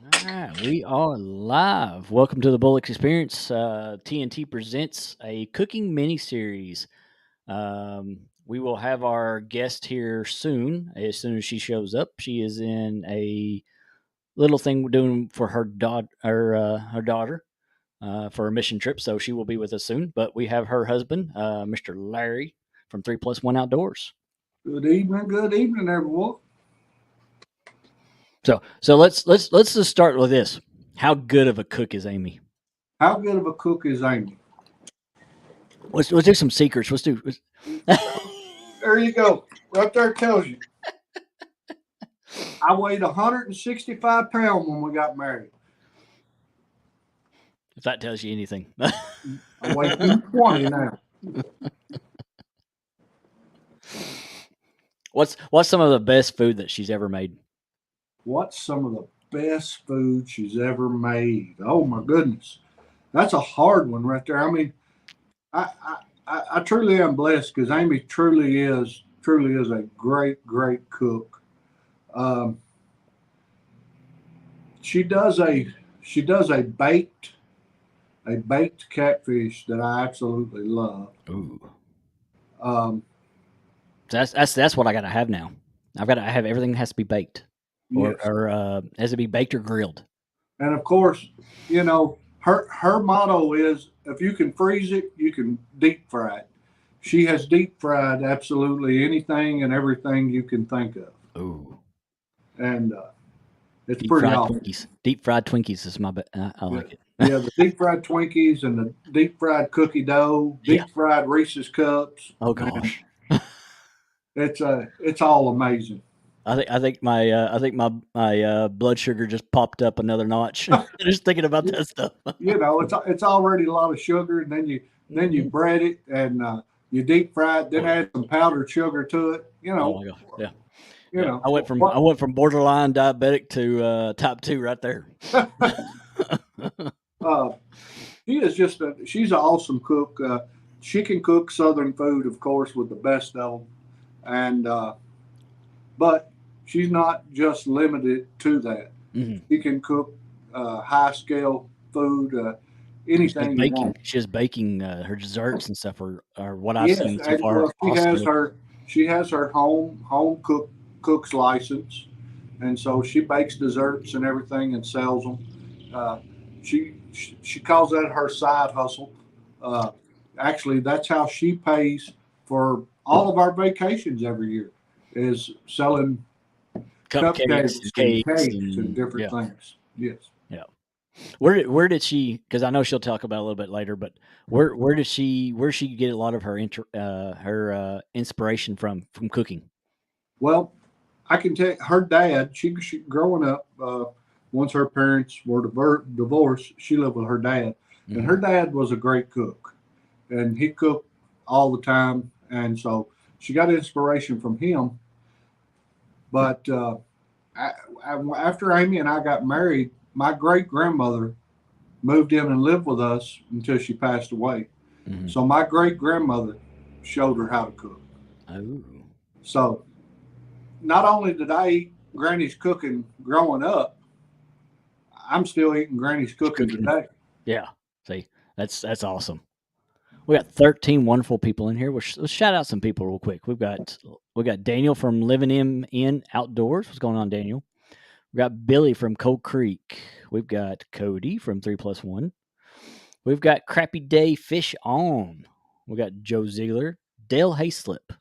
All right, we are live. Welcome to the Bullock Experience. TNT presents a cooking miniseries. We will have our guest here soon. As soon as she shows up, she is in a little thing we're doing for her daughter for a mission trip, so she will be with us soon. But we have her husband, Mr. Larry from 3+1 Outdoors. Good evening, everyone. So let's just start with this. How good of a cook is Amy? How good of a cook is Amy? Let's do some secrets. Let's do. There you go. Right there tells you. I weighed 165 pounds when we got married. If that tells you anything. I weigh 220 now. What's some of the best food that she's ever made? What's some of the best food she's ever made? Oh my goodness, that's a hard one right there. I mean, I truly am blessed because Amy truly is a great cook. Um, she does a baked catfish that I absolutely love. Ooh, Um, that's what I gotta have now. I've got to have everything has to be baked, or yes, or has to be baked or grilled. and of course, her motto is if you can freeze it, you can deep fry it. She has deep fried absolutely anything and everything you can think of, Ooh, and it's deep pretty fried awesome. Twinkies. Deep fried Twinkies is I Yeah, like it. yeah, the deep fried Twinkies and the deep fried cookie dough, Yeah. deep fried Reese's cups. Oh Man, gosh. it's all amazing. I think my blood sugar just popped up another notch just thinking about that stuff. It's already a lot of sugar, and then you Mhm. bread it and you deep fry it, then Oh yeah. add some powdered sugar to it. Oh my gosh. Yeah. You Yeah. know I what? went from borderline diabetic to type 2 right there. uh, she's an awesome cook. She can cook Southern food, of course, with the best of them, and but she's not just limited to that. Mhm. She can cook high scale food, anything you want. She has baking her desserts and stuff are what I've Yes, seen so and far well, awesome looking. she has her home cook's license, and so she bakes desserts and everything and sells them. Uh, she calls that her side hustle. Uh, Actually, that's how she pays for all of our vacations every year, is selling Cupcakes and cupcakes and cakes cakes and and different yeah, things. Yes. yeah. Where did she? Because I know she'll talk about it a little bit later, but where she get a lot of her inspiration from cooking? Well, I can tell you, her dad. She growing up. Once her parents were divorced, she lived with her dad, and Hmm. her dad was a great cook, and he cooked all the time, and so she got inspiration from him. But after Amy and I got married, my great grandmother moved in and lived with us until she passed away. Hmm. So my great grandmother showed her how to cook. Oh, So not only did I eat Granny's cooking growing up, I'm still eating Granny's she's cooking cooking. today. Yeah. See, that's awesome. We got 13 wonderful people in here. Let's shout out some people real quick. We got Daniel from Living in Outdoors. What's going on, Daniel? We got Billy from Cold Creek. We've got Cody from 3+1. We've got Crappy Day Fish On. We got Joe Ziegler, Dale Hayslip,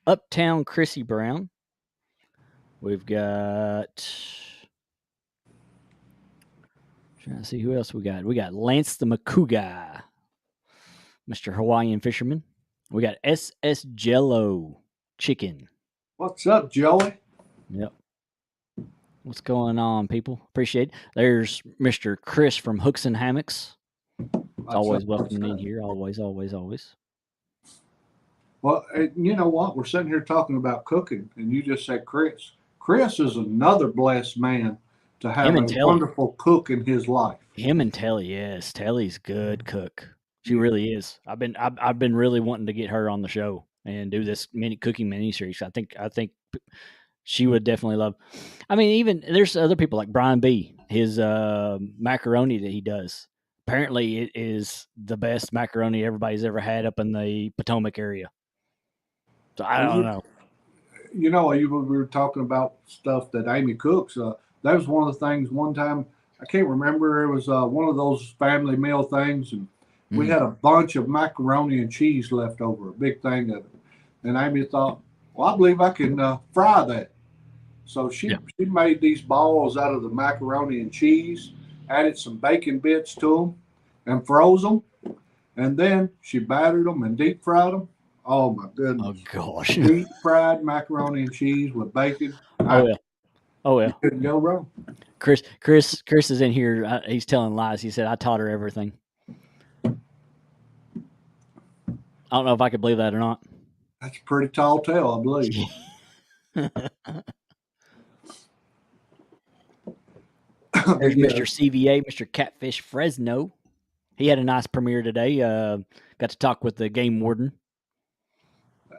Uptown Chrissy Brown. We've got trying to see who else we got. We got Lance the Makuga, Mr. Hawaiian Fisherman. We got SS Jello Chicken. What's up, Joey? Yep. What's going on, people? Appreciate it. There's Mr. Chris from Hooks and Hammocks. It's What's up? always welcome in here. Always, always, always. Well, you know what? We're sitting here talking about cooking, and you just said Chris. Chris is another blessed man to Him have and a Telly. wonderful cook in his life. Him and Telly, yes. Telly's good cook. She really is. I've been really wanting to get her on the show and do this cooking mini series. I think she would definitely love. I mean, even there's other people like Brian B. his macaroni that he does. Apparently, it is the best macaroni everybody's ever had up in the Potomac area. So I don't know. We were talking about stuff that Amy cooks. That was one of the things. One time, I can't remember. It was one of those family meal things, and we had a bunch of macaroni and cheese left over, a big thing of it. And Amy thought, "Well, I believe I can fry that." So she made these balls out of the macaroni and cheese, added some bacon bits to them, and froze them. And then she battered them and deep fried them. Oh my goodness! Oh gosh! Deep fried macaroni and cheese with bacon. Oh yeah! Oh yeah! You couldn't go wrong. Chris is in here. He's telling lies. He said I taught her everything. I don't know if I could believe that or not. That's a pretty tall tale, I believe. There's Mr. CVA, Mr. Catfish Fresno. He had a nice premiere today. Got to talk with the game warden.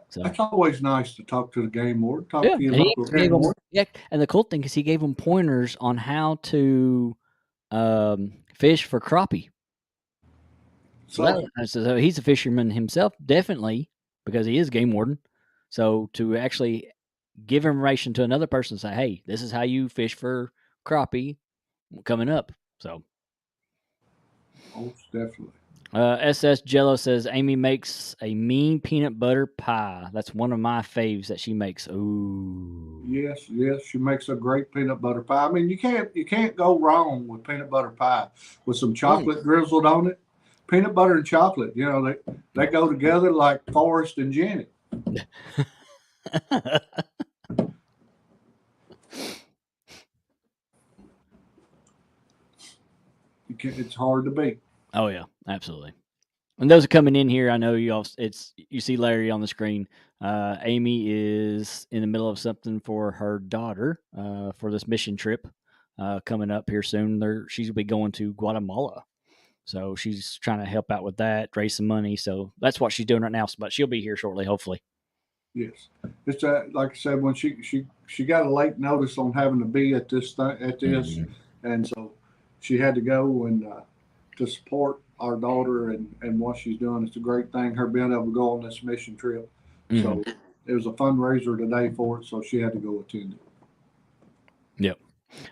So that's always nice to talk to the game warden. Talk to your local game warden. Yeah, and the cool thing is he gave them pointers on how to fish for crappie. So he's a fisherman himself, definitely, because he is game warden. So to actually give information to another person and say, hey, this is how you fish for crappie coming up. So most definitely. SS Jello says Amy makes a mean peanut butter pie. That's one of my faves that she makes. Ooh. Yes, she makes a great peanut butter pie. I mean, you can't go wrong with peanut butter pie with some chocolate drizzled on it. Peanut butter and chocolate, they go together like Forrest and Jenny. It's hard to beat. Oh yeah, absolutely. And those are coming in here. I know you see Larry on the screen. Amy is in the middle of something for her daughter for this mission trip coming up here soon. She's be going to Guatemala, so she's trying to help out with that, raise some money. So that's what she's doing right now. But she'll be here shortly, hopefully. Yes, it's like I said, when she got a late notice on having to be at this and so she had to go and to support our daughter and what she's doing. It's a great thing, her being able to go on this mission trip. So it was a fundraiser today for it, so she had to go attend it. Yep.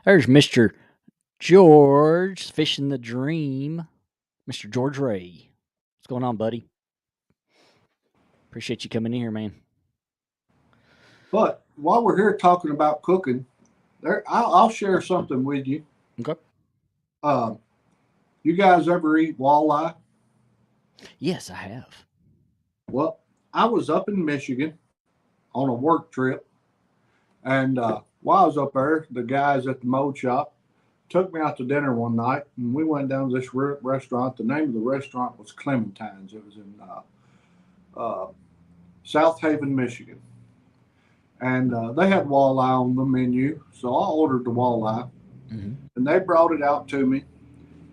There's Mr. George fishing the dream. Mr. George Ray. What's going on, buddy? Appreciate you coming in here, man. But while we're here talking about cooking, I'll share something with you. Okay. You guys ever eat walleye? Yes, I have. Well, I was up in Michigan on a work trip, and while I was up there, the guys at the mold shop took me out to dinner one night, and we went down to this restaurant. The name of the restaurant was Clementine's. It was in South Haven, Michigan. And they had walleye on the menu, so I ordered the walleye, and they brought it out to me.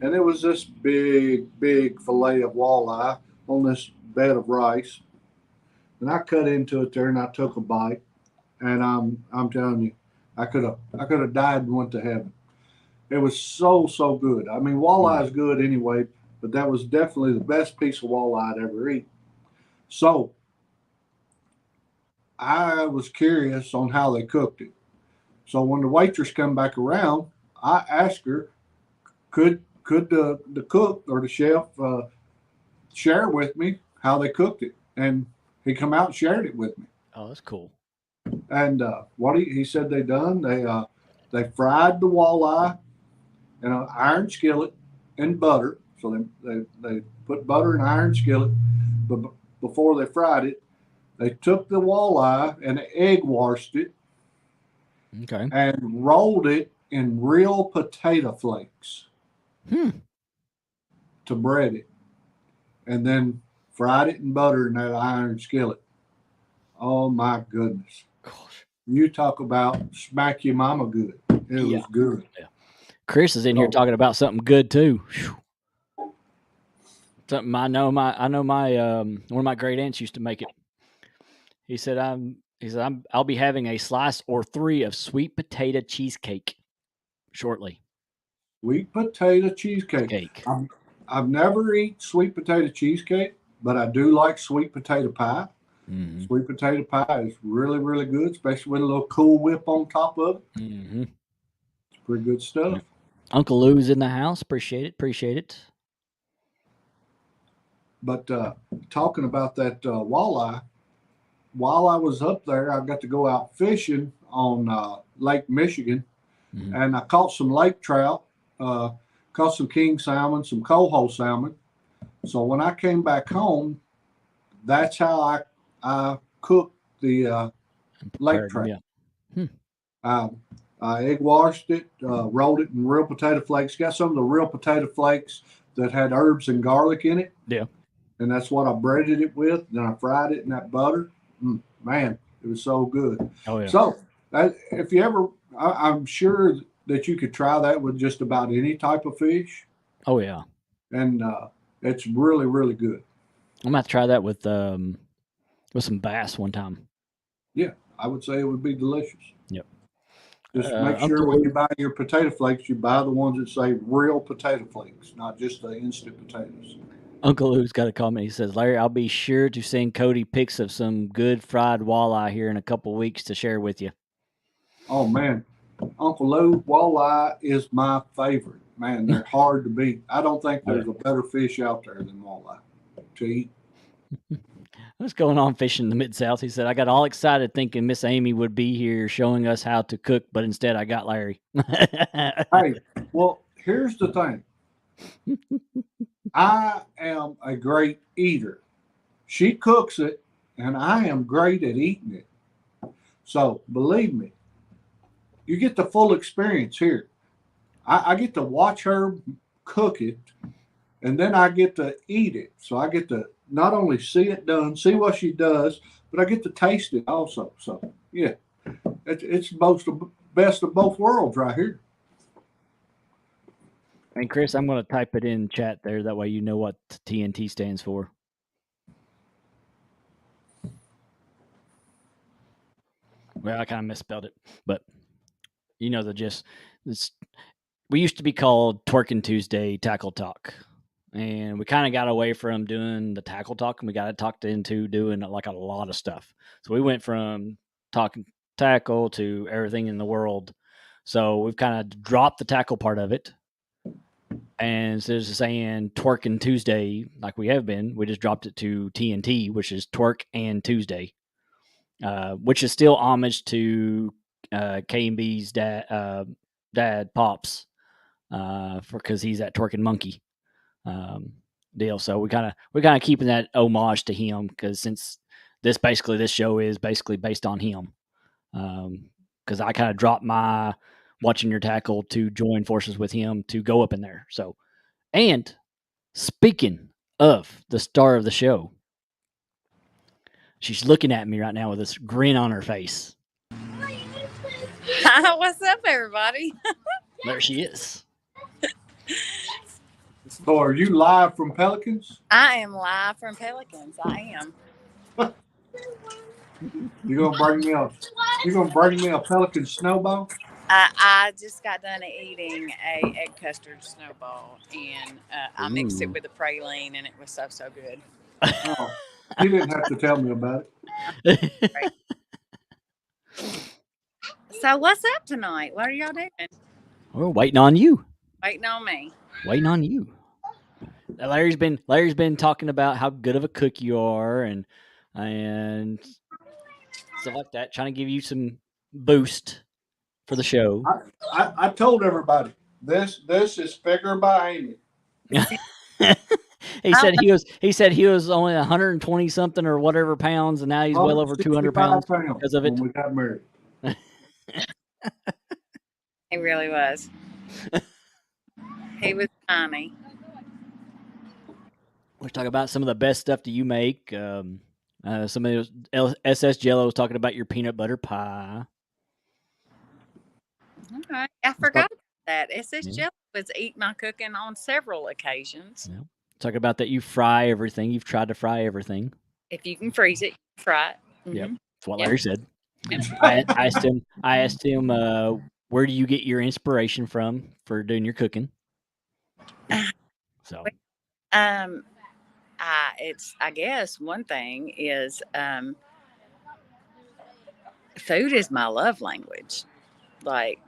And it was this big fillet of walleye on this bed of rice. And I cut into it there, and I took a bite. And I'm telling you, I could have died and went to heaven. It was so good. I mean, walleye is good anyway, but that was definitely the best piece of walleye I'd ever eat. So I was curious on how they cooked it. So when the waitress come back around, I asked her, could the cook or the chef share with me how they cooked it? And he come out and shared it with me. Oh, that's cool. And what he said they done, they fried the walleye in an iron skillet in butter. So they put butter in an iron skillet, but before they fried it, they took the walleye and egg washed it, and rolled it in real potato flakes to bread it, and then fried it in butter in that iron skillet. Oh my goodness! Gosh. You talk about smack your mama good. It was good. Yeah. Chris is in here talking about something good too. Whew. Something I know my one of my great aunts used to make it. He said I'll be having a slice or three of sweet potato cheesecake shortly. Sweet potato cheesecake. Cake. I've never eaten sweet potato cheesecake, but I do like sweet potato pie. Mm-hmm. Sweet potato pie is really, really good, especially with a little Cool Whip on top of it. Mm-hmm. It's pretty good stuff. Uncle Lou's in the house. Appreciate it. Appreciate it. But talking about that walleye, while I was up there, I got to go out fishing on Lake Michigan, and I caught some lake trout, caught some king salmon, some coho salmon. So when I came back home, that's how I cooked the lake trout. Yeah. I egg washed it, rolled it in real potato flakes. Got some of the real potato flakes that had herbs and garlic in it. Yeah. And that's what I breaded it with. Then I fried it in that butter. Man, it was so good. Oh yeah. So if you ever, I'm sure that you could try that with just about any type of fish. Oh yeah. And it's really, really good. I'm gonna have to try that with some bass one time. Yeah, I would say it would be delicious. Yep. Just make sure when you buy your potato flakes, you buy the ones that say real potato flakes, not just the instant potatoes. Uncle Lou's got a comment. He says, Larry, I'll be sure to send Cody pics of some good fried walleye here in a couple of weeks to share with you. Oh, man. Uncle Lou, walleye is my favorite. Man, they're hard to beat. I don't think there's a better fish out there than walleye to eat. What's going on fishing in the Mid-South? He said, I got all excited thinking Miss Amy would be here showing us how to cook, but instead I got Larry. Hey, well, here's the thing. I am a great eater. She cooks it, and I am great at eating it. So, believe me, you get the full experience here. I get to watch her cook it, and then I get to eat it. So I get to not only see it done, see what she does, but I get to taste it also. So, yeah, it's both the best of both worlds right here. And Chris, I'm going to type it in chat there. That way you know what TNT stands for. Well, I kind of misspelled it, but you know the gist. We used to be called Twerking Tuesday Tackle Talk, and we kind of got away from doing the tackle talk, and we got talked into doing like a lot of stuff. So we went from talking tackle to everything in the world. So we've kind of dropped the tackle part of it. And instead of saying Twerking Tuesday like we have been, we just dropped it to TNT, which is Twerk and Tuesday, which is still homage to K&B's dad Pops, because he's that twerking monkey deal. So we kind of keeping that homage to him, because since this show is basically based on him, because I kind of dropped my watching your tackle to join forces with him to go up in there. So, and speaking of the star of the show, she's looking at me right now with this grin on her face. What's up, everybody? There she is. So are you live from Pelicans? I am live from Pelicans. I am. You're gonna bring me a Pelican snowball? I just got done eating a egg custard snowball, and I mixed it with a praline, and it was so good. Oh, you didn't have to tell me about it. Right. So what's up tonight? What are y'all doing? We're waiting on you. Waiting on me. Waiting on you. Larry's been talking about how good of a cook you are, and stuff like that, trying to give you some boost for the show. I told everybody this is figured by Amy. He said he was only 120 something or whatever pounds, and now he's well over 200 pounds because of it. When we got married. He really was. He was tiny. Let's talk about some of the best stuff that you make. Some of those SS Jello was talking about your peanut butter pie. Okay, I forgot about that. SS Jello was eating my cooking on several occasions. Yeah. Talk about that you fry everything. You've tried to fry everything. If you can freeze it, fry it. Mm-hmm. Yep, that's what Larry said. I asked him, where do you get your inspiration from for doing your cooking? So Um, I guess one thing is food is my love language. Like,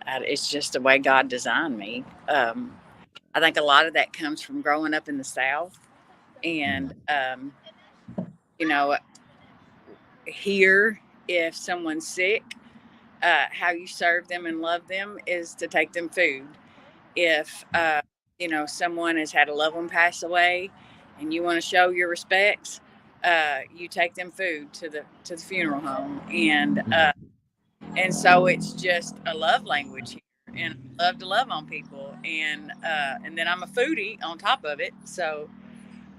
it's just the way God designed me. I think a lot of that comes from growing up in the South, and you know, here, if someone's sick, how you serve them and love them is to take them food. If someone has had a loved one pass away, and you want to show your respects, you take them food to the funeral home, and so it's just a love language here, and I love to love on people, and then I'm a foodie on top of it, so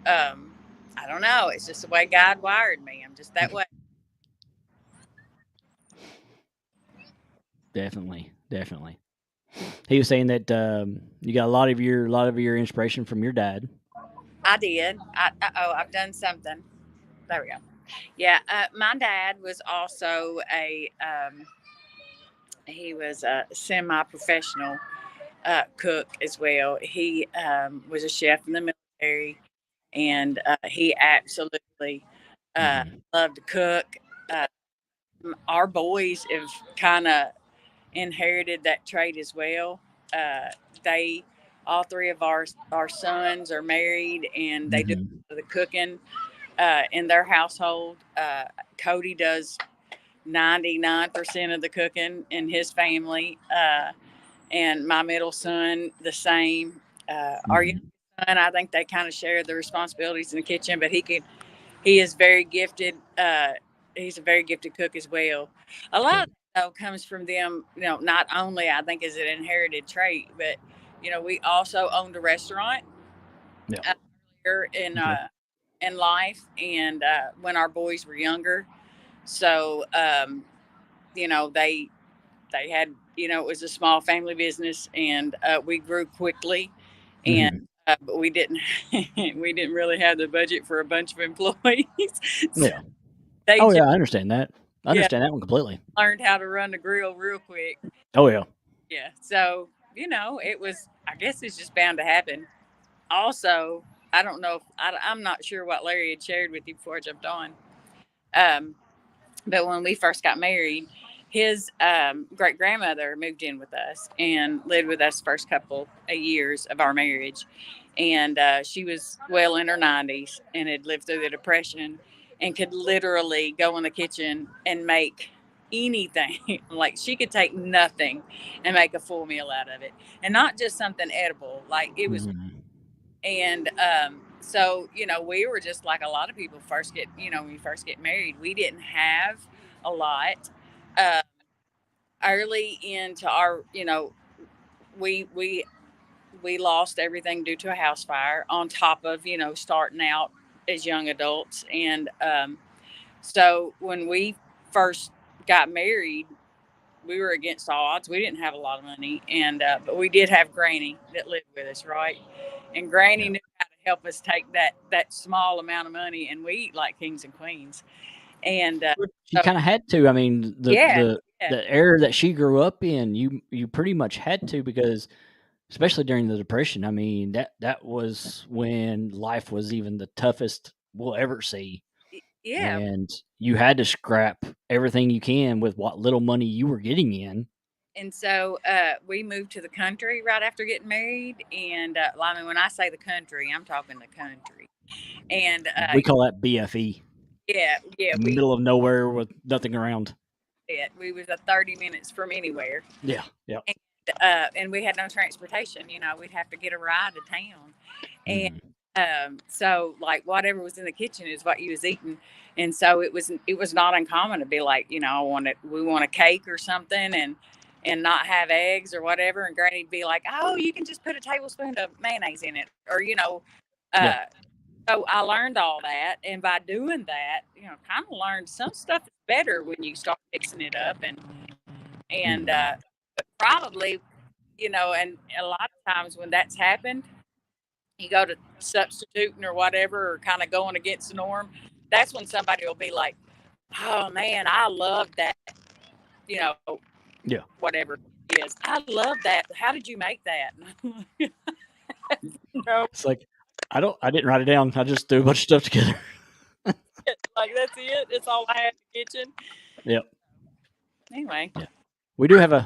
um, I don't know. It's just the way God wired me. I'm just that way. definitely, definitely. He was saying that you got a lot of your inspiration from your dad. I did. I've done something. There we go. Yeah, my dad was also he was a semi-professional cook as well. He was a chef in the military, and he absolutely loved to cook. Uh, our boys have kind of inherited that trait as well. Uh, they, all three of our sons are married, and they do Mm-hmm. the cooking in their household. Cody does 99% of the cooking in his family, and my middle son the same. Our youngest son, I think they kind of share the responsibilities in the kitchen, but he is very gifted. He's a very gifted cook as well. A lot of that though comes from them. Not only I think is it an inherited trait, but we also owned a restaurant Yeah. earlier Okay. in life, and when our boys were younger. So they had it was a small family business, and we grew quickly, and Mm-hmm. but we didn't we didn't really have the budget for a bunch of employees. So Yeah. they Oh just yeah, I understand that. I yeah understand that one completely. learned how to run the grill real quick. Oh yeah. Yeah, so it was, I guess it's just bound to happen. Also, I don't know if I'm not sure what Larry had shared with you before I jumped on. um but when we first got married, his great grandmother moved in with us and lived with us the first couple of years of our marriage. And she was well in her 90s and had lived through the Depression, and could literally go in the kitchen and make anything. Like, she could take nothing and make a full meal out of it, and not just something edible. Like, it was. Mm-hmm. And so we were just like a lot of people first get when you first get married. We didn't have a lot. uh, Early into our we we we lost everything due to a house fire, on top of starting out as young adults. And so when we first got married, we were against all odds. We didn't have a lot of money, and but we did have Granny that lived with us, right? And Granny Yeah. knew how to help us take that small amount of money, and we eat like kings and queens. And She so kind of had to. I mean, yeah, yeah, the era that she grew up in, you pretty much had to, because especially during the Depression. I mean, that was when life was even the toughest we'll ever see, yeah. and you had to scrap everything you can with what little money you were getting in. And so we moved to the country right after getting married. And I mean, when I say the country, I'm talking the country. And We call that BFE, yeah, yeah, middle of nowhere with nothing around. we was a 30 minutes from anywhere. Yeah, yeah. And we had no transportation. We'd have to get a ride to town. And Mhm. so, like, whatever was in the kitchen is what you was eating. And so it was not uncommon to be like, we want a cake or something, and not have eggs or whatever. And Granny'd be like, oh, you can just put a tablespoon of mayonnaise in it, or Yeah. uh, so I learned all that, and by doing that, kind of learned some stuff is better when you start mixing it up. And Mhm. but probably, and a lot of times when that's happened, you go to substituting or whatever, or kind of going against the norm. That's when somebody will be like, "Oh man, I love that," you know, Yeah. whatever it is. I love that. How did you make that? No, It's like I didn't write it down. I just threw a bunch of stuff together. like that's it. It's all I had in the kitchen. Yep. Anyway, Yeah. We do have a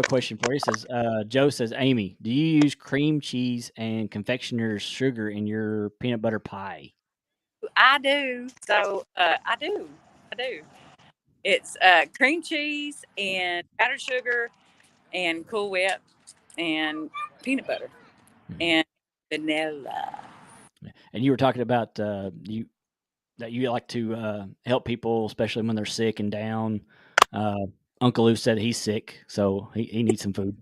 question for you. It says Joe says, Amy, do you use cream cheese and confectioner's sugar in your peanut butter pie? I do. So I do. It's cream cheese and powdered sugar and Cool Whip and peanut butter and vanilla. And you were talking about you like to help people, especially when they're sick and down. Uncle Lou said he's sick, so he needs some food.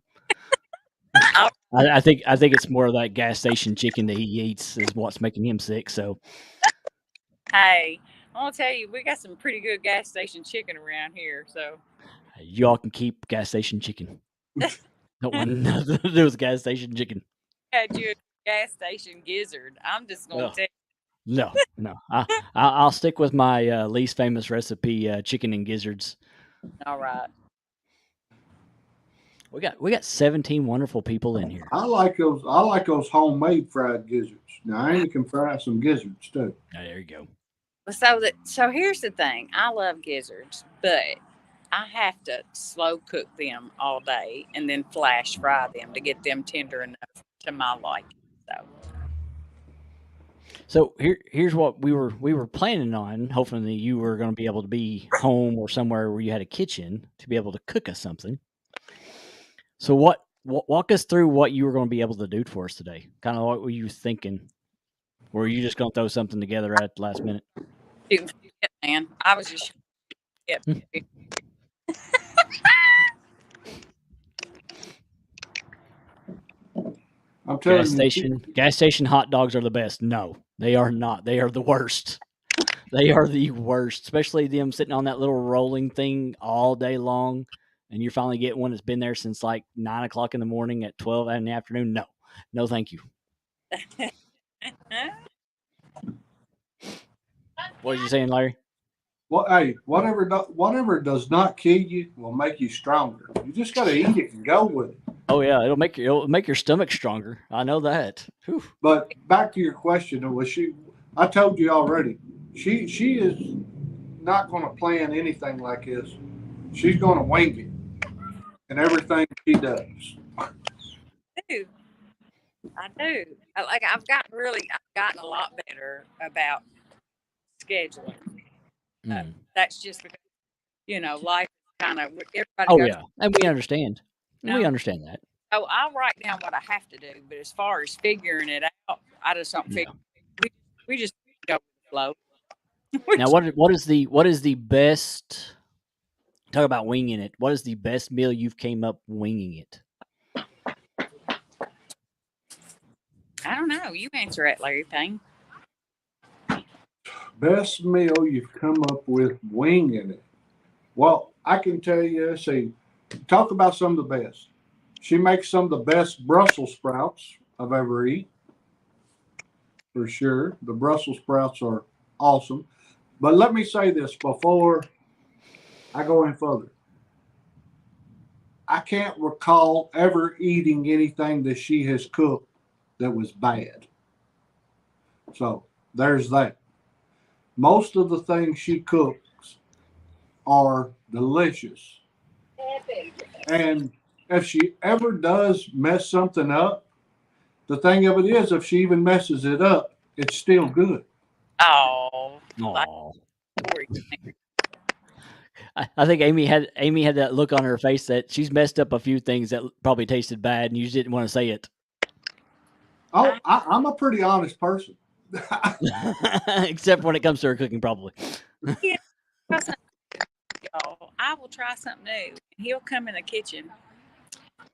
I think it's more of that gas station chicken that he eats is what's making him sick. So, Hey, I want to tell you, we got some pretty good gas station chicken around here. So y'all can keep gas station chicken. Don't want nothing to do with gas station chicken. had you a gas station gizzard. I'm just going to tell you. No. I'll stick with my least famous recipe, chicken and gizzards. All right. We got 17 wonderful people in here. I like those homemade fried gizzards. Now Amy can fry some gizzards too. Oh, there you go. So here's the thing. I love gizzards, but I have to slow cook them all day and then flash fry them to get them tender enough to my liking. So here's what we were planning on. Hoping that you were going to be able to be home or somewhere where you had a kitchen to be able to cook us something. So walk us through what you were going to be able to do for us today. Kind of what were you thinking? Or were you just going to throw something together right at the last minute? Man, I was just. Yep. I'm telling gas station hot dogs are the best. No, they are not. They are the worst. They are the worst, especially them sitting on that little rolling thing all day long, and you finally get one that's been there since like 9 o'clock in the morning at 12 in the afternoon. No, thank you. What are you saying, Larry? Well, hey, whatever does not kill you will make you stronger. You just got to eat it and go with it. Oh yeah, it'll make your stomach stronger. I know that. Whew. But back to your question, was she? I told you already. She is not going to plan anything like this. She's going to wing it, and everything she does. I do. I've gotten a lot better about scheduling. That's just because life kind of everybody. Oh yeah, and we understand. No. We understand that. So I'll write down what I have to do, but as far as figuring it out, I just don't figure. We just go with the flow. Now, what is the best? Talk about winging it. What is the best meal you've came up winging it? I don't know. You answer it, Larry Payne. Best meal you've come up with winging it. Well, I can tell you, talk about some of the best. She makes some of the best Brussels sprouts I've ever eaten. For sure. The Brussels sprouts are awesome. But let me say this before I go any further. I can't recall ever eating anything that she has cooked that was bad. So there's that. Most of the things she cooks are delicious. And if she ever does mess something up, the thing of it is, if she even messes it up, it's still good. Oh. I think Amy had that look on her face that she's messed up a few things that probably tasted bad, and you just didn't want to say it. Oh, I'm a pretty honest person. Except when it comes to her cooking, probably. Yeah. I will try something new. He'll come in the kitchen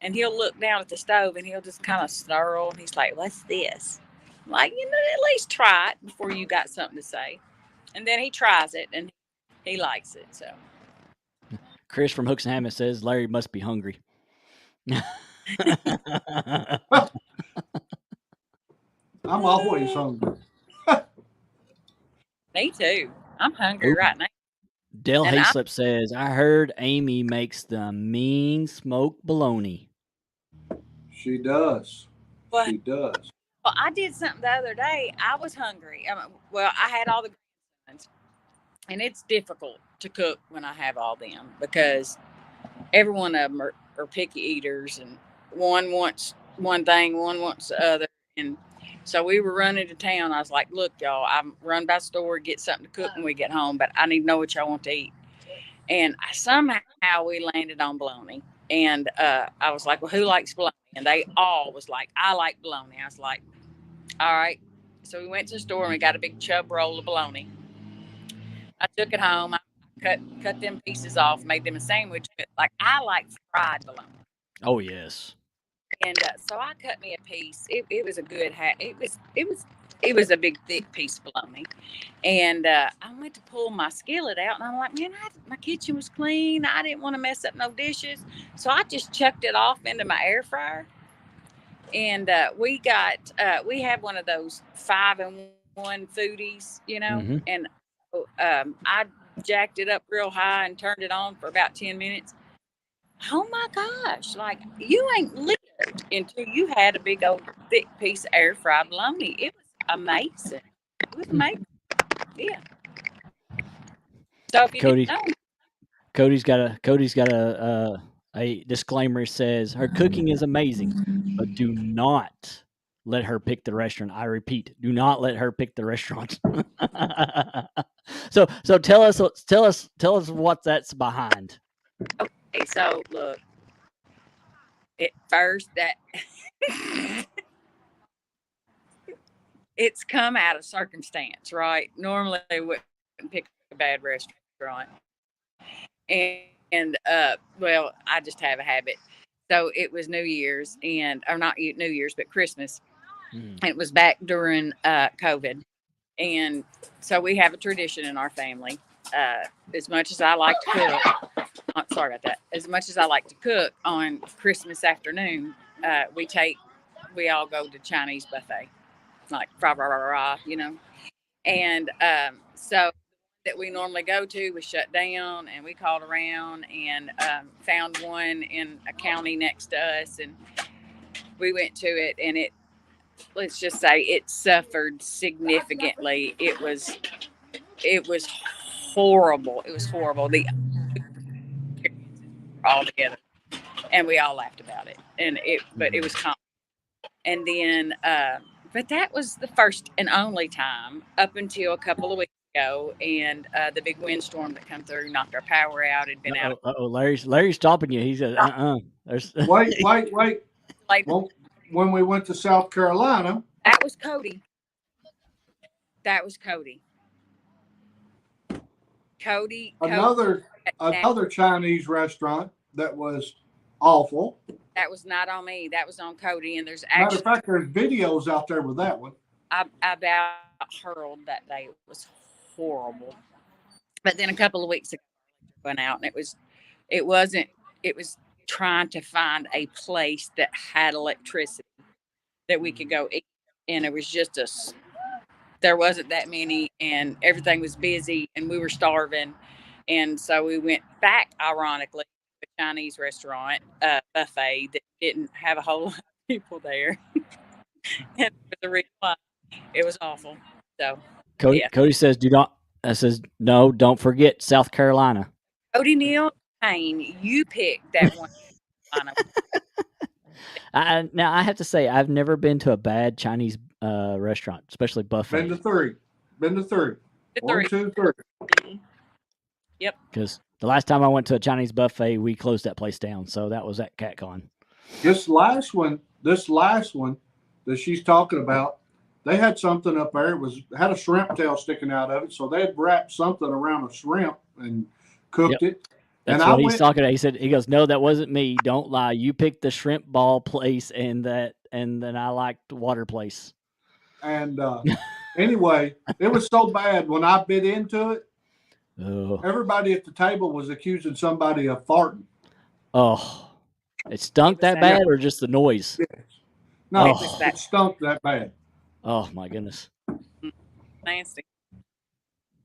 and he'll look down at the stove and he'll just kind of snarl. And he's like, "What's this?" I'm like, at least try it before you got something to say. And then he tries it and he likes it. So Chris from Hooks and Hammett says Larry must be hungry. I'm always hungry. Me too. I'm hungry right now. Dale Hayslip says, I heard Amy makes the mean smoked bologna. She does. What? She does. Well, I did something the other day. I was hungry. Well, I had all the grandsons, and it's difficult to cook when I have all them because every one of them are picky eaters, and one wants one thing, one wants the other. And so we were running to town. I was like, look, y'all, I'm run by the store, get something to cook when we get home, but I need to know what y'all want to eat. And somehow we landed on bologna. And I was like, well, who likes bologna? And they all was like, I like bologna. I was like, all right. So we went to the store and we got a big chub roll of bologna. I took it home. I cut them pieces off, made them a sandwich. But like I like fried bologna. Oh yes. And so I cut me a piece. It was a good it was a big thick piece of bologna. And I went to pull my skillet out, and I'm like, man, my kitchen was clean. I didn't want to mess up no dishes, so I just chucked it off into my air fryer. And we have one of those 5-in-1 foodies, Mm-hmm. and I jacked it up real high and turned it on for about 10 minutes. Oh my gosh, like you ain't lived until you had a big old thick piece of air fried bologna. It was amazing. It was amazing. Yeah. So if you Cody, didn't know, Cody's got a disclaimer. Says her cooking is amazing, but do not let her pick the restaurant. I repeat, do not let her pick the restaurant. So tell us what that's behind. okay, so look, at first that it's come out of circumstance, right? Normally they wouldn't pick a bad restaurant. And well, I just have a habit. So it was New Year's or not New Year's, but Christmas. It was back during COVID. And so we have a tradition in our family. As much as I like to cook, sorry about that. As much as I like to cook on Christmas afternoon, we all go to Chinese buffet, like rah rah rah rah. And so that we normally go to was shut down, and we called around and found one in a county next to us, and we went to it, and let's just say it suffered significantly. It was horrible. It was horrible. The all together, and we all laughed about it, but it was common. And then but that was the first and only time up until a couple of weeks ago, and the big windstorm that come through knocked our power out. Had been out. Larry's stopping you. He said, There's Wait. Like, Well, when we went to South Carolina, that was Cody. another Chinese restaurant that was awful. That was not on me. That was on Cody. And there's Matter actually, of fact, there's videos out there with that one. I about hurled that day. It was horrible. But then a couple of weeks ago, I went out, and it was trying to find a place that had electricity that we could go eat. And it was just there wasn't that many, and everything was busy, and we were starving. And so we went back, ironically, to a Chinese restaurant buffet that didn't have a whole lot of people there. And for the reason why, it was awful. So Cody says, do not. I says, no, don't forget South Carolina. Cody Neal Payne, you picked that one. Now I have to say, I've never been to a bad Chinese restaurant, especially buffet. Been to three. 1, 2, 3. Mm-hmm. Yep. Because the last time I went to a Chinese buffet, we closed that place down. So that was at CatCon. This last one that she's talking about, they had something up there. It had a shrimp tail sticking out of it, so they had wrapped something around a shrimp and cooked it. That's what he's talking about. He goes, no, that wasn't me. Don't lie. You picked the shrimp ball place, and then I liked the water place. And anyway, it was so bad when I bit into it. Everybody at the table was accusing somebody of farting. Oh, it stunk that bad, or just the noise? Yes. No, it stunk that bad. Oh my goodness. Nasty.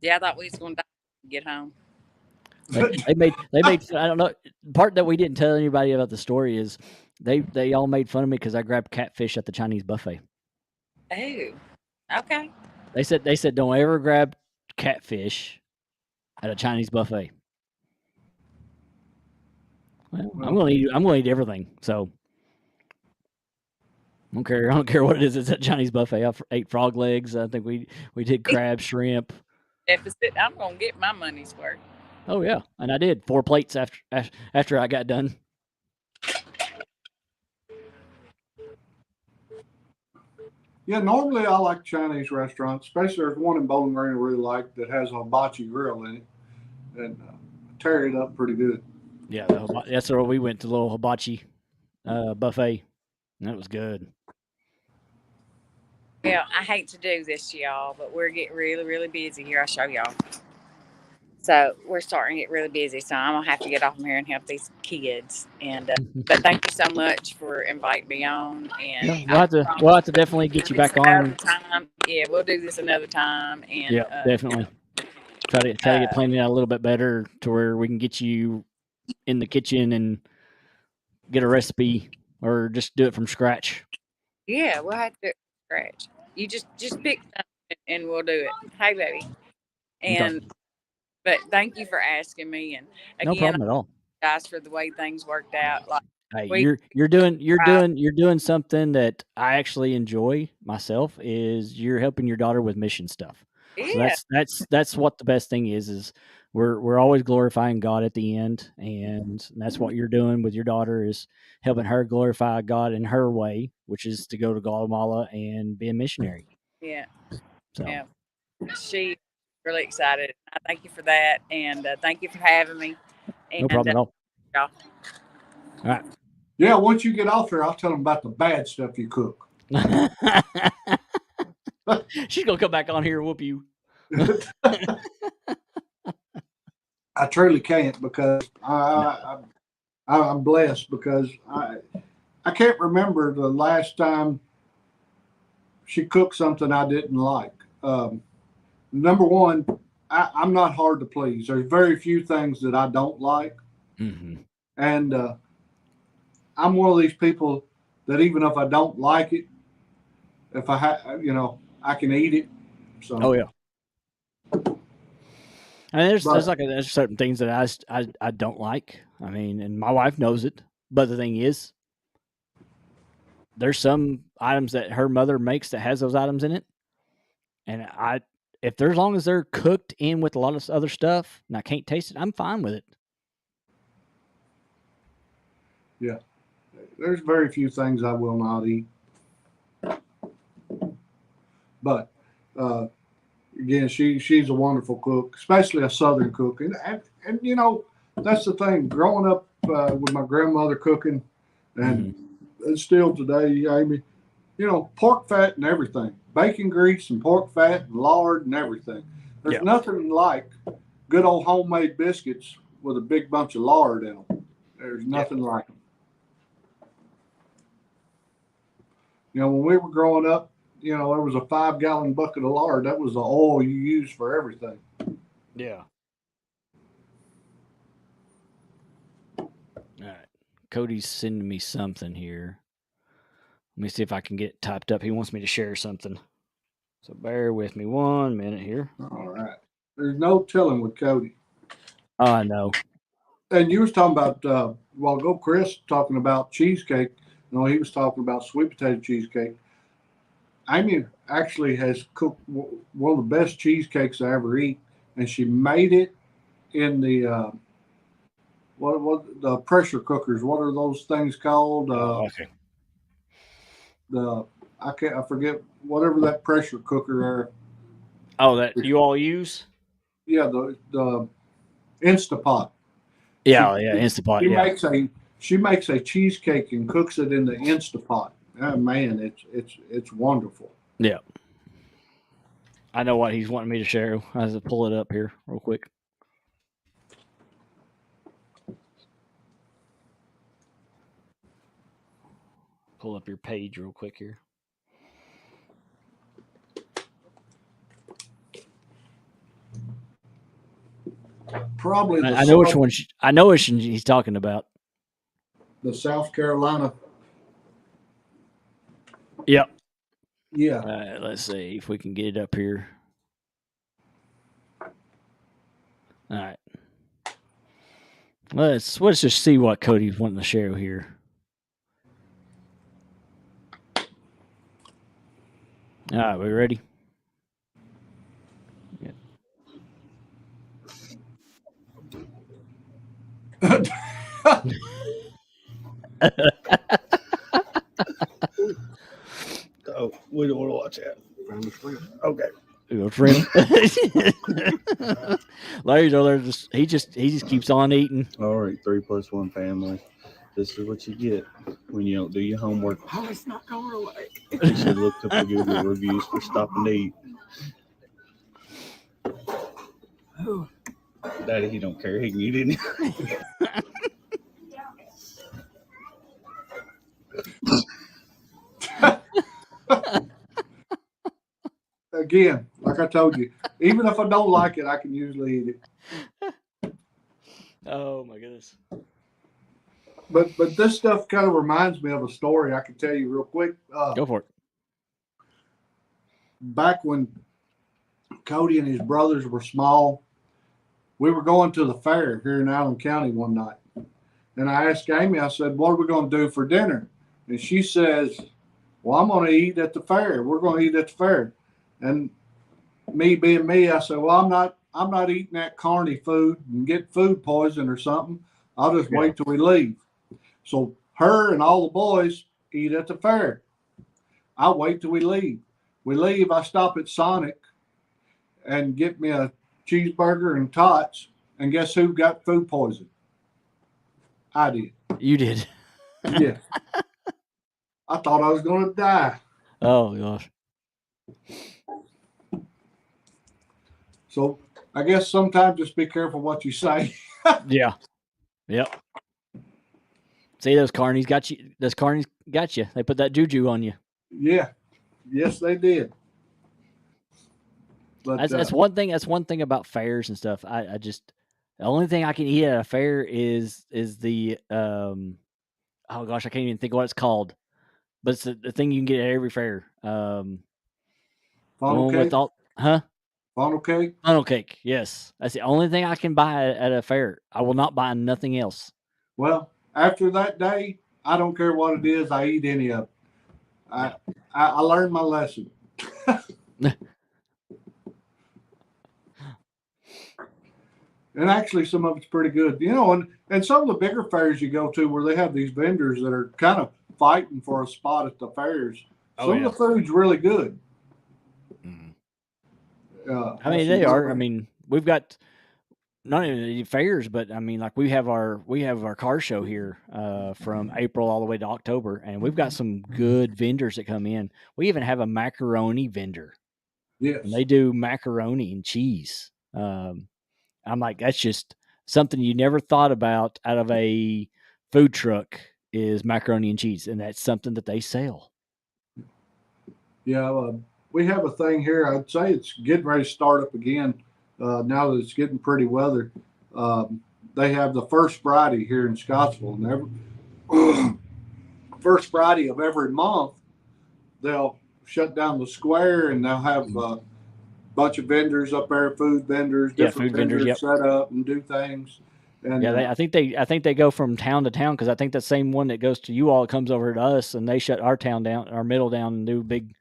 Yeah, I thought we was going to get home. They made. I don't know. Part that we didn't tell anybody about the story is they all made fun of me because I grabbed catfish at the Chinese buffet. Oh, okay. They said don't ever grab catfish at a Chinese buffet. Well, I'm Well, gonna eat everything. So I don't care what it is. It's a Chinese buffet. I ate frog legs. I think we did crab, shrimp. Deficit. I'm gonna get my money's worth. Oh yeah, and I did 4 plates after I got done. yeah, normally I like Chinese restaurants, especially there's one in Bowling Green I really like that has a hibachi grill in it, and tear it up pretty good. Yeah, that's where we went to the little hibachi buffet. And that was good. Well, I hate to do this to y'all, but we're getting really, really busy here. I'll show y'all. So we're starting to get really busy. So I'm gonna have to get off from here and help these kids. And but thank you so much for inviting me on. And Yeah, we'll have to definitely get you do this back another on. time. Yeah, we'll do this another time. And Yeah, definitely. Try to get planning out a little bit better to where we can get you in the kitchen and get a recipe or just do it from scratch. yeah, we'll have to do it from scratch. You just pick something and we'll do it. Hey, baby. Okay. And but thank you for asking me. And No again, problem at all. guys, for the way things worked out. Like Hey, we, you're doing something that I actually enjoy myself. Is you're helping your daughter with mission stuff. So yeah, that's what the best thing is we're always glorifying God at the end, and that's what you're doing with your daughter is helping her glorify God in her way, which is to go to Guatemala and be a missionary. yeah, So yeah. She really excited. I thank you for that, and thank you for having me. no And problem at all. y'all. All right. Yeah, once you get off there, I'll tell them about the bad stuff you cook. She's gonna come back on here and whoop you. I truly can't because I'm blessed because I can't remember the last time she cooked something I didn't like. Number one, I'm not hard to please. There's very few things that I don't like, Mm-hmm. and I'm one of these people that even if I don't like it, if I can eat it. So, Oh yeah. I mean, but there's certain things that I don't like. I mean, and my wife knows it. But the thing is, there's some items that her mother makes that has those items in it, and if they're as long as they're cooked in with a lot of other stuff, and I can't taste it, I'm fine with it. yeah, there's very few things I will not eat. But uh, again, she's a wonderful cook, especially a Southern cook, and that's the thing. Growing up with my grandmother cooking, Mm-hmm. and still today, Amy, pork fat and everything, bacon grease and pork fat and lard and everything. There's Yeah. nothing like good old homemade biscuits with a big bunch of lard in them. There's Yeah. nothing like them. When we were growing up, there was a 5-gallon bucket of lard. That was the oil you used for everything. Yeah. All right. Cody's sending me something here. Let me see if I can get it typed up. He wants me to share something. So bear with me 1 minute here. All right. There's no telling with Cody. Oh, I know. And you was talking about a while ago, Chris, talking about cheesecake. He was talking about sweet potato cheesecake. Amy actually has cooked one of the best cheesecakes I ever eat, and she made it in the what the pressure cookers. What are those things called? Okay. The I forget whatever that pressure cooker. Oh, that you all use? Yeah, the Instapot. She Yeah, yeah, Instapot. she Yeah, makes a cheesecake and cooks it in the Instapot. Oh, man, it's wonderful. yeah. I know what he's wanting me to share. I have to pull it up here real quick. Pull up your page real quick here. Probably I know which one. I know which one he's talking about. the South Carolina. Yep. Yeah. All right, let's see if we can get it up here. All right. Let's just see what Cody's wanting to share here. All right, we ready? Yeah. Oh, we don't want to watch that. Okay. Your friend. Larry's over there. He just keeps on eating. All right, 3+1 family. This is what you get when you don't do your homework. Oh, it's not going away. You should look up the Google reviews for stopping to eat. Oh. Daddy, he don't care. He can eat it. Again, like I told you, even if I don't like it, I can usually eat it. Oh my goodness. But this stuff kind of reminds me of a story I can tell you real quick. Go for it. Back when Cody and his brothers were small, we were going to the fair here in Allen County one night. And I asked Amy, I said, what are we going to do for dinner? And she says, well, I'm going to eat at the fair. We're going to eat at the fair. And me being me, I said, well, I'm not eating that carny food and get food poison or something. I'll just wait till we leave. So her and all the boys eat at the fair. I wait till we leave. We leave, I stop at Sonic and get me a cheeseburger and tots. And guess who got food poison? I did. You did. Yeah. I thought I was going to die. Oh gosh. So I guess sometimes just be careful what you say. Yeah. Yep. See, those carnies got you. Those carnies got you. They put that juju on you. Yeah. Yes, they did. But That's one thing. That's one thing about fairs and stuff. I just the only thing I can eat at a fair is the oh gosh, I can't even think of what it's called. But it's the thing you can get at every fair. funnel One cake. with all, huh? Funnel cake. Funnel cake. Yes, that's the only thing I can buy at a fair. I will not buy nothing else. Well, after that day, I don't care what it is. I eat any of it. I learned my lesson. And actually, some of it's pretty good, you know. And some of the bigger fairs you go to, where they have these vendors that are kind of fighting for a spot at the fairs. Some of the food's really good. I mean, they are. I mean, we've got not even fairs, but I mean, like we have our car show here from April all the way to October, and we've got some good vendors that come in. We even have a macaroni vendor. Yes, and they do macaroni and cheese. I'm like, that's just something you never thought about out of a food truck is macaroni and cheese, and that's something that they sell. Yeah, we have a thing here. I'd say it's getting ready to start up again now that it's getting pretty weather. They have the first Friday here in Scottsville, and first Friday of every month, they'll shut down the square and they'll have bunch of vendors up there, food vendors, different vendors set up and do things. And yeah, I think they go from town to town, because I think the same one that goes to you all comes over to us, and they shut our town down, our middle down, and do big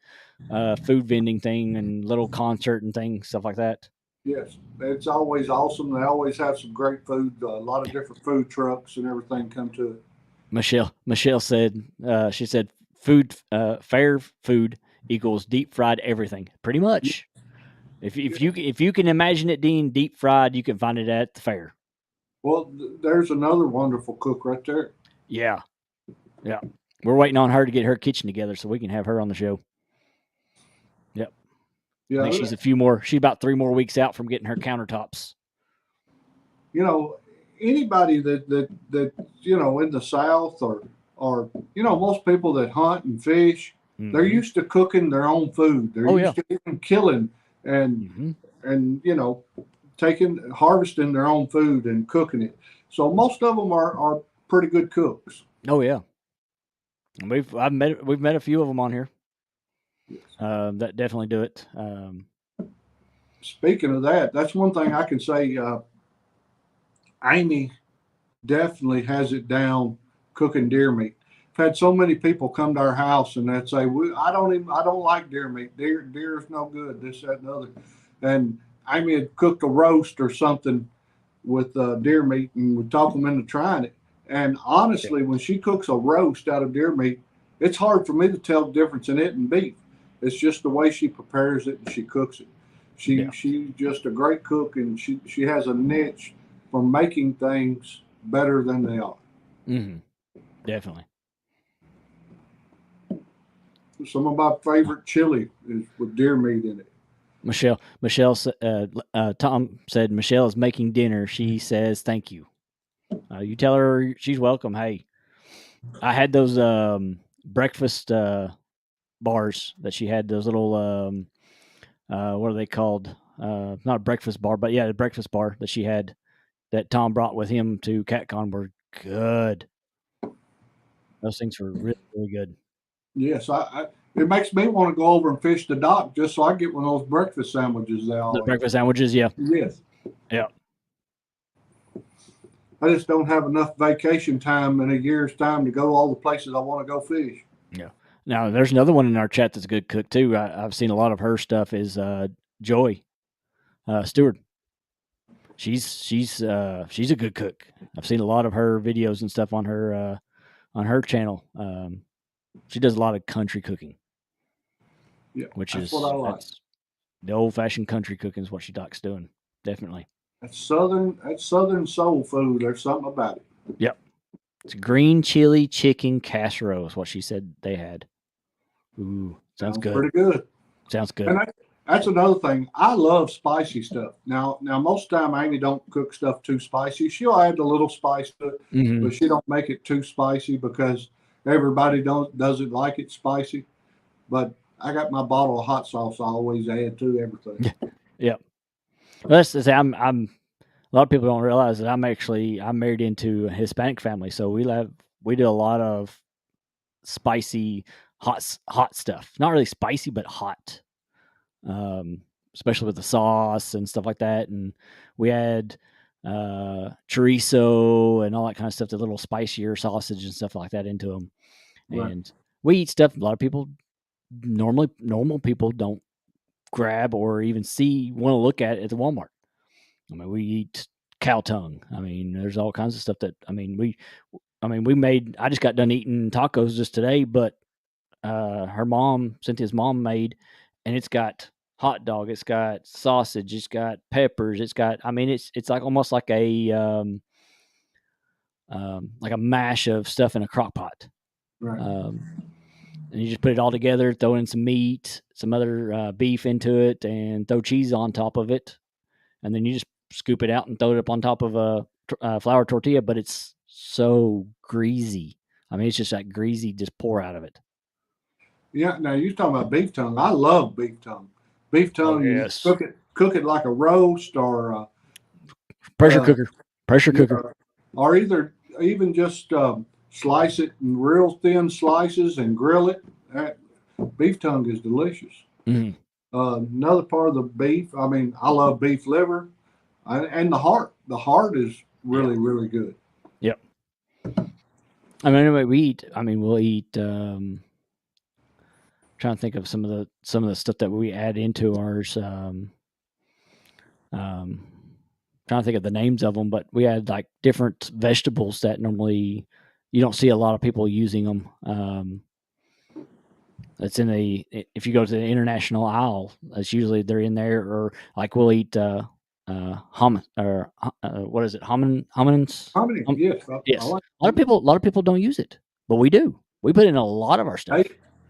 food vending thing and little concert and things, stuff like that. Yes, it's always awesome. They always have some great food. A lot of different food trucks and everything come to it. Michelle said, she said, fair food equals deep fried everything, pretty much. If you can imagine it being deep fried, you can find it at the fair. Well, there's another wonderful cook right there. Yeah. We're waiting on her to get her kitchen together so we can have her on the show. Yep. Yeah, I think she's about 3 more weeks out from getting her countertops. You know, anybody that you know in the South or you know, most people that hunt and fish, they're used to cooking their own food. They're used to even killing and you know, harvesting their own food and cooking it. So most of them are pretty good cooks. Oh yeah. We've met a few of them on here. Yes. That definitely do it. Speaking of that, that's one thing I can say. Amy definitely has it down cooking deer meat. I've had so many people come to our house and they'd say, I don't like deer meat. Deer is no good. This, that, and the other." And Amy had cooked a roast or something with deer meat, and we talk them into trying it. And honestly, when she cooks a roast out of deer meat, it's hard for me to tell the difference in it and beef. It's just the way she prepares it and she cooks it. Yeah. She's just a great cook, and she has a niche for making things better than they are. Mm-hmm. Definitely. Some of my favorite chili is with deer meat in it. Michelle, Tom said Michelle is making dinner. She says thank you. You tell her she's welcome. Hey, I had those breakfast bars that she had. Those little what are they called? Not a breakfast bar, but yeah, the breakfast bar that she had that Tom brought with him to CatCon were good. Those things were really, really good. Yes, it makes me want to go over and fish the dock just so I get one of those breakfast sandwiches they The all eat. breakfast sandwiches, yeah. Yes. Yeah. I just don't have enough vacation time in a year's time to go all the places I want to go fish. Yeah. Now, there's another one in our chat that's a good cook too. I've seen a lot of her stuff is Joy Stewart. She's a good cook. I've seen a lot of her videos and stuff on her channel. She does a lot of country cooking. Yeah, which that's is what I like. that's the old fashioned country cooking is what she likes doing. Definitely. That's southern soul food. There's something about it. Yep. It's green chili chicken casserole is what she said they had. Ooh, sounds good. Pretty good. Sounds good. And that's another thing. I love spicy stuff. Now most of the time Amy don't cook stuff too spicy. She'll add a little spice to it, Mm-hmm. but she don't make it too spicy because everybody doesn't like it spicy. But I got my bottle of hot sauce I always add to everything. Yep. Well, let's say I'm a lot of people don't realize that I'm married into a Hispanic family, so we do a lot of spicy hot stuff. Not really spicy, but hot. Especially with the sauce and stuff like that. And we add chorizo and all that kind of stuff, the little spicier sausage and stuff like that into them. Right. And we eat stuff a lot of people normal people don't grab or even want to look at the Walmart. I mean, we eat cow tongue. I mean, there's all kinds of stuff that I just got done eating tacos just today, but Cynthia's mom made, and it's got hot dog, it's got sausage, it's got peppers, it's like almost like a mash of stuff in a crock pot. Right. And you just put it all together, throw in some meat, some other beef into it, and throw cheese on top of it, and then you just scoop it out and throw it up on top of a flour tortilla. But it's so greasy. I mean, it's just that greasy just pour out of it. Yeah. Now you're talking about beef tongue. I love beef tongue. Beef tongue. Yes. You cook it like a roast or pressure cooker, or even just slice it in real thin slices and grill it. That beef tongue is delicious. Mm-hmm. Another part of the beef. I mean, I love beef liver and the heart. The heart is really really good. Yep. I mean, anyway, we'll eat. Trying to think of some of the stuff that we add into ours. Trying to think of the names of them, but we had like different vegetables that normally you don't see a lot of people using them. That's if you go to the international aisle, that's usually they're in there, or like we'll eat homins, or what is it? Homins? Yes. Yes. A lot of people don't use it, but we do. We put in a lot of our stuff.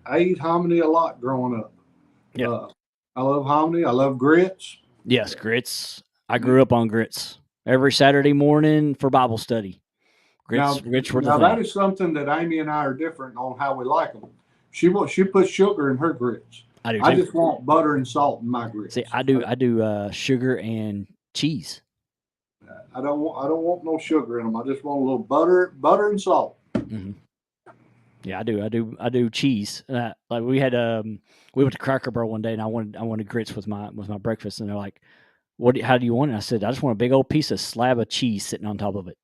I eat hominy a lot growing up. Yeah. I love hominy. I love grits. Yes, grits. I grew up on grits every Saturday morning for Bible study. Grits were the thing. That is something that Amy and I are different on how we like them. She puts sugar in her grits. I do too. I just want butter and salt in my grits. See, I do sugar and cheese. I don't want no sugar in them. I just want a little butter and salt. Mm-hmm. Yeah, I do cheese. Like we had we went to Cracker Barrel one day, and I wanted grits with my breakfast, and they're like, how do you want it? I said, I just want a big old piece of slab of cheese sitting on top of it.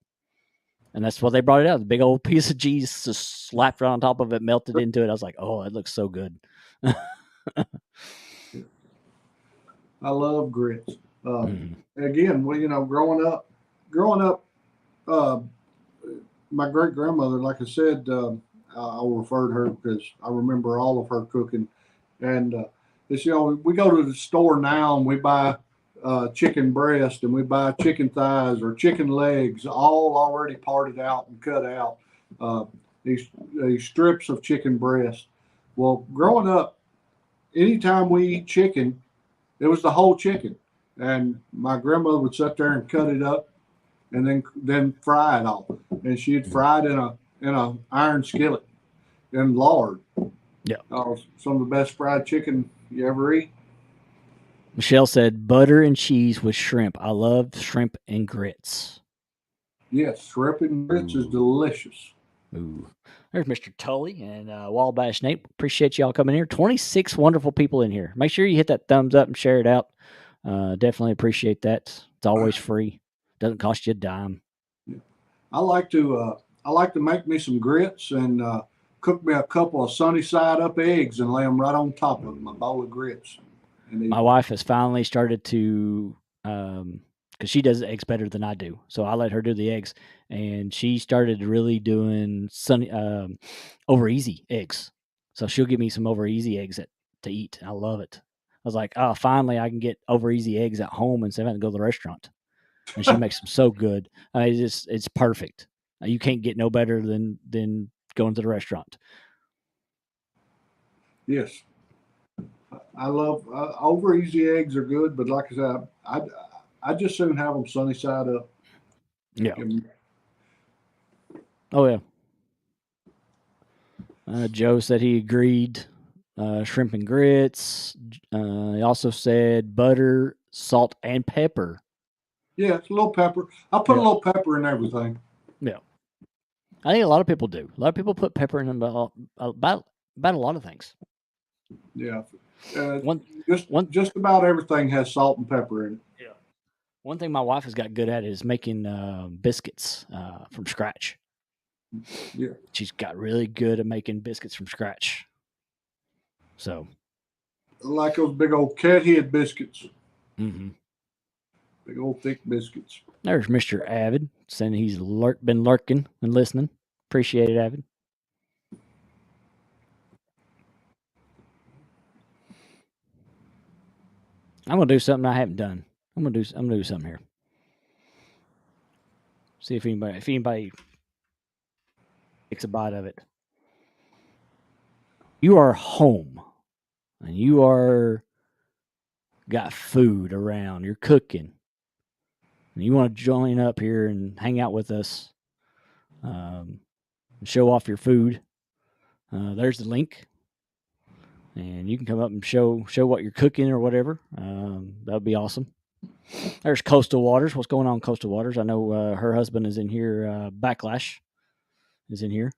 And that's what they brought it out. The big old piece of cheese just slapped right on top of it, melted into it. I was like, oh, it looks so good. I love grits. Mhm. Again, well, growing up, uh, my great grandmother, like I said, I'll refer to her because I remember all of her cooking. And it's, we go to the store now and we buy chicken breast and we buy chicken thighs or chicken legs, all already parted out and cut out. Uh, these strips of chicken breast. Well, growing up, anytime we eat chicken, it was the whole chicken, and my grandmother would sit there and cut it up, and then fry it all, and she'd fry it in a iron skillet in lard. Yeah. Some of the best fried chicken you ever eat. Michelle said butter and cheese with shrimp. I love shrimp and grits. Yes, shrimp and grits is delicious. Ooh. There's Mr. Tully and Wabash Nate. Appreciate y'all coming here. 26 wonderful people in here. Make sure you hit that thumbs up and share it out. Definitely appreciate that. It's always free. Doesn't cost you a dime. I like to make me some grits and cook me a couple of sunny side up eggs and lay them right on top of my bowl of grits. My wife has finally started to, because she does eggs better than I do, so I let her do the eggs, and she started really doing over easy eggs. So she'll give me some over easy eggs to eat. I love it. I was like, oh, finally I can get over easy eggs at home instead of having to go to the restaurant. And she makes them so good. It's perfect. You can't get no better than going to the restaurant. Yes. I love over easy eggs are good, but like I said, I just soon have them sunny side up. Yeah. Oh yeah. Joe said he agreed. Shrimp and grits. He also said butter, salt, and pepper. Yeah, it's a little pepper. I put a little pepper in everything. Yeah. I think a lot of people do. A lot of people put pepper in about a lot of things. Yeah. Just about everything has salt and pepper in it. Yeah. One thing my wife has got good at is making biscuits from scratch. Yeah. She's got really good at making biscuits from scratch. So. I like those big old cat head biscuits. Mm-hmm. Big old thick biscuits. There's Mr. Avid saying he's been lurking and listening. Appreciate it, Avid. I'm gonna do something I haven't done. I'm gonna do something here. See if anybody takes a bite of it. You are home, and you are got food around. You're cooking, and you want to join up here and hang out with us, and show off your food. There's the link, and you can come up and show what you're cooking or whatever. That would be awesome. There's Coastal Waters. What's going on, Coastal Waters? I know her husband is in here. Backlash is in here.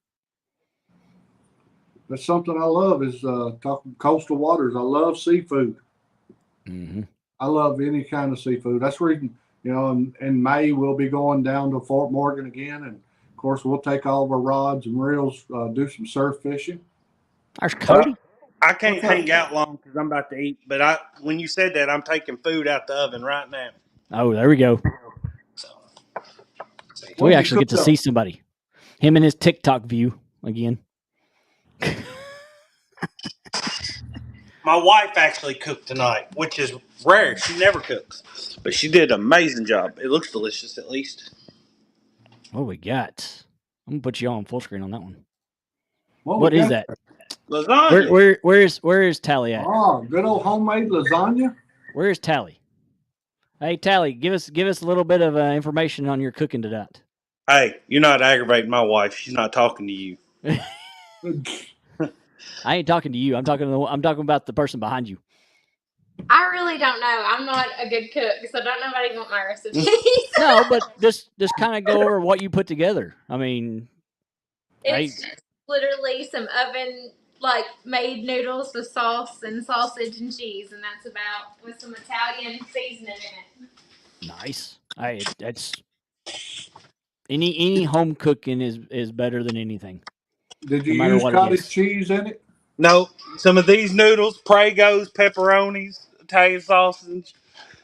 That's something I love is talking Coastal Waters. I love seafood. Mm-hmm. I love any kind of seafood. That's where in May we'll be going down to Fort Morgan again, and of course we'll take all of our rods and reels, do some surf fishing. There's Cody. I can't hang out long because I'm about to eat. But when you said that, I'm taking food out the oven right now. Oh, there we go. So we actually get to see somebody. Him and his TikTok view again. My wife actually cooked tonight, which is rare. She never cooks. But she did an amazing job. It looks delicious, at least. What we got? I'm going to put you on full screen on that one. What is that? Lasagna. Where is Tally at? Oh, good old homemade lasagna. Where is Tally? Hey, Tally, give us a little bit of information on your cooking tonight. Hey, you're not aggravating my wife. She's not talking to you. I ain't talking to you. I'm talking about the person behind you. I really don't know. I'm not a good cook, so don't nobody want my recipes. No, but just kind of go over what you put together. I mean, it's literally some oven like made noodles with sauce and sausage and cheese, and that's about with some Italian seasoning in it. Nice. That's any home cooking is better than anything, Did no you matter use what it cottage is. cheese in it? No, some of these noodles, Pragos, pepperonis, Italian sausage,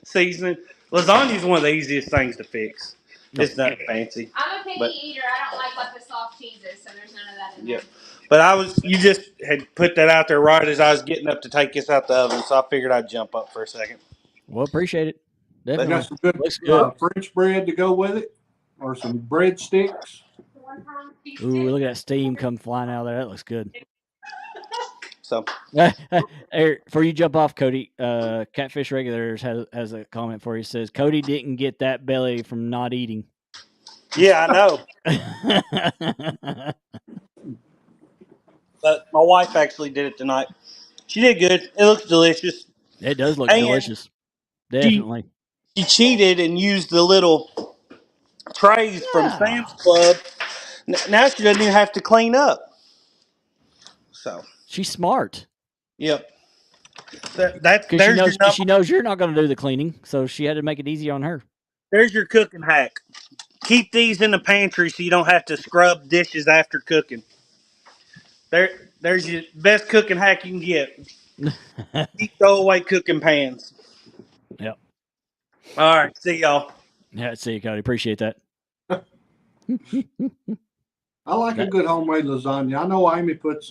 seasoning. Lasagna is one of the easiest things to fix. No, It's not fancy. I'm a picky But eater. I don't like the soft cheeses, so there's none of that in yeah. there. But you just had put that out there right as I was getting up to take this out the oven, so I figured I'd jump up for a second. well, appreciate it. But You got Definitely some good looks good. French bread to go with it, or some breadsticks. Ooh, look at that steam come flying out of there. That looks good. so Before you jump off, Cody, Catfish Regulars has a comment for you. Says Cody didn't get that belly from not eating. yeah, I know. But my wife actually did it tonight. She did good. It looks delicious. It does look And delicious. she Definitely. she cheated and used the little trays from Yeah. Sam's Club. Now she doesn't even have to clean up. So, She's smart yep. That's because she knows you're not going to do the cleaning, so she had to make it easy on her. there's your cooking hack. Keep these in the pantry so you don't have to scrub dishes after cooking. There's your best cooking hack you can get. Keep throwaway cooking pans. Yep. All right, see y'all. Yeah, see you, Cody. Appreciate that. I like a good homemade lasagna. I know Amy puts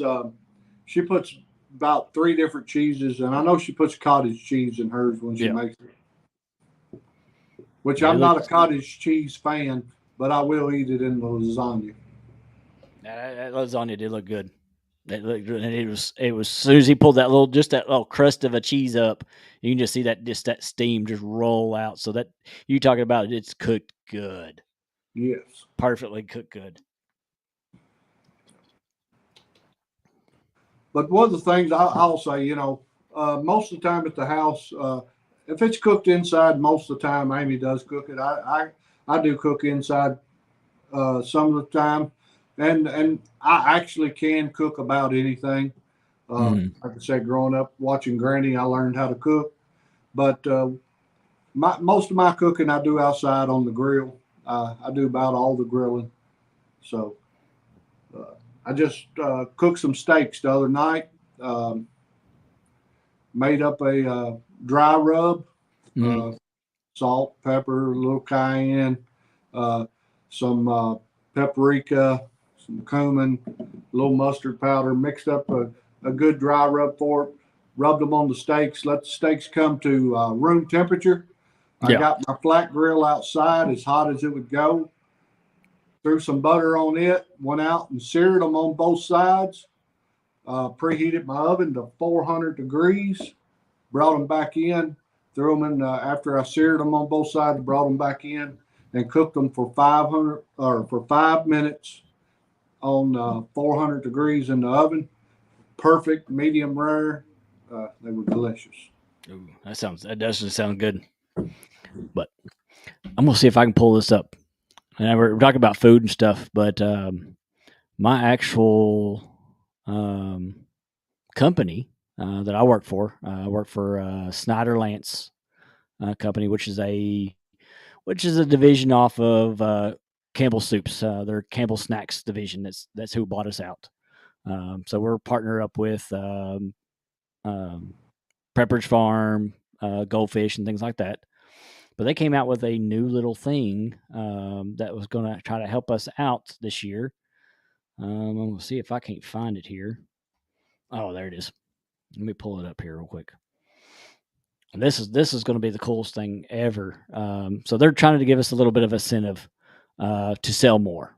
she puts about 3 different cheeses, and I know she puts cottage cheese in hers when she makes it. Which Yeah, I'm not a cottage cheese fan, but I will eat it in the lasagna. that lasagna did look good. It looked good, and it was as soon as he pulled that little crust of a cheese up, you can just see that steam just roll out. So that you talking about it's cooked good, Yes. perfectly cooked good. But one of the things I'll say, most of the time at the house, if it's cooked inside, most of the time Amy does cook it. I do cook inside some of the time, and I actually can cook about anything. Like I said, growing up watching Granny, I learned how to cook. But most of my cooking I do outside on the grill. I do about all the grilling. So I just cooked some steaks the other night. Um, Made up a dry rub, salt, pepper, a little cayenne, uh, some paprika, some cumin, a little mustard powder, mixed up a good dry rub for it, rubbed them on the steaks, let the steaks come to room temperature. I got my flat grill outside as hot as it would go, threw some butter on it, went out and seared them on both sides, preheated my oven to 400 degrees, brought them back in, threw them in after I seared them on both sides, brought them back in and cooked them for 5 minutes on 400 degrees in the oven. Perfect, medium rare. They were delicious. Ooh, that does sound good. But I'm gonna see if I can pull this up. And we're talking about food and stuff, but my actual company that I work for, Snyder Lance Company, which is a division off of Campbell Soups. Their Campbell Snacks division. That's who bought us out. So we're partnered up with Pepperidge Farm, Goldfish, and things like that. But they came out with a new little thing that was going to try to help us out this year. I'm going to see if I can't find it here. Oh, there it is. Let me pull it up here real quick. And this is going to be the coolest thing ever. So they're trying to give us a little bit of incentive to sell more.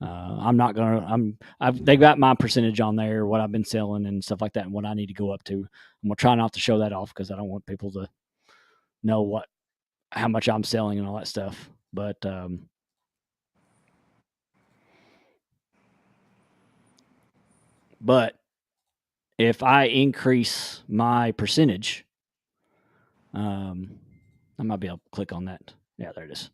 I'm not gonna. They got my percentage on there, what I've been selling and stuff like that, and what I need to go up to. I'm gonna try not to show that off because I don't want people to know how much I'm selling and all that stuff. But if I increase my percentage, I might be able to click on that. Yeah, there it is.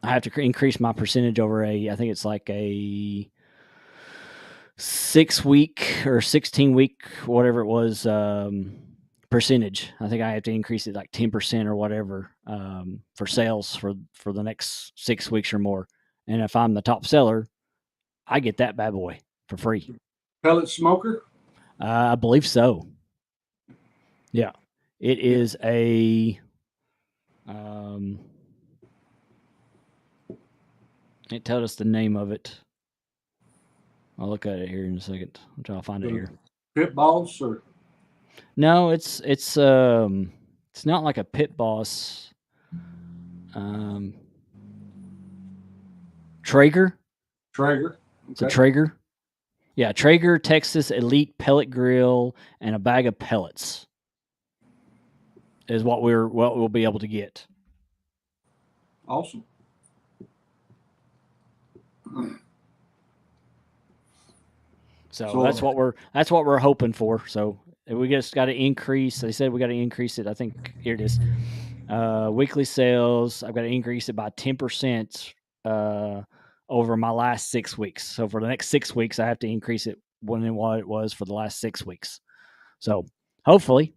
I have to increase my percentage over I think it's like a 6-week or 16-week, whatever it was, percentage. I think I have to increase it like 10% or whatever for sales for the next 6 weeks or more. And if I'm the top seller, I get that bad boy for free. Pellet smoker? I believe so. Yeah, it is a. It tells us the name of it. I'll look at it here in a second. I'm trying to find it here. Pit Boss or No, it's not like a Pit Boss. Traeger. Traeger? It's a Traeger. Yeah, Traeger Texas Elite Pellet Grill and a bag of pellets is what we'll be able to get. Awesome. So that's what we're hoping for. So we just got to increase. They said we got to increase it. I think here it is. Weekly sales. I've got to increase it by 10% over my last 6 weeks. So for the next 6 weeks, I have to increase it more than what it was for the last 6 weeks. So hopefully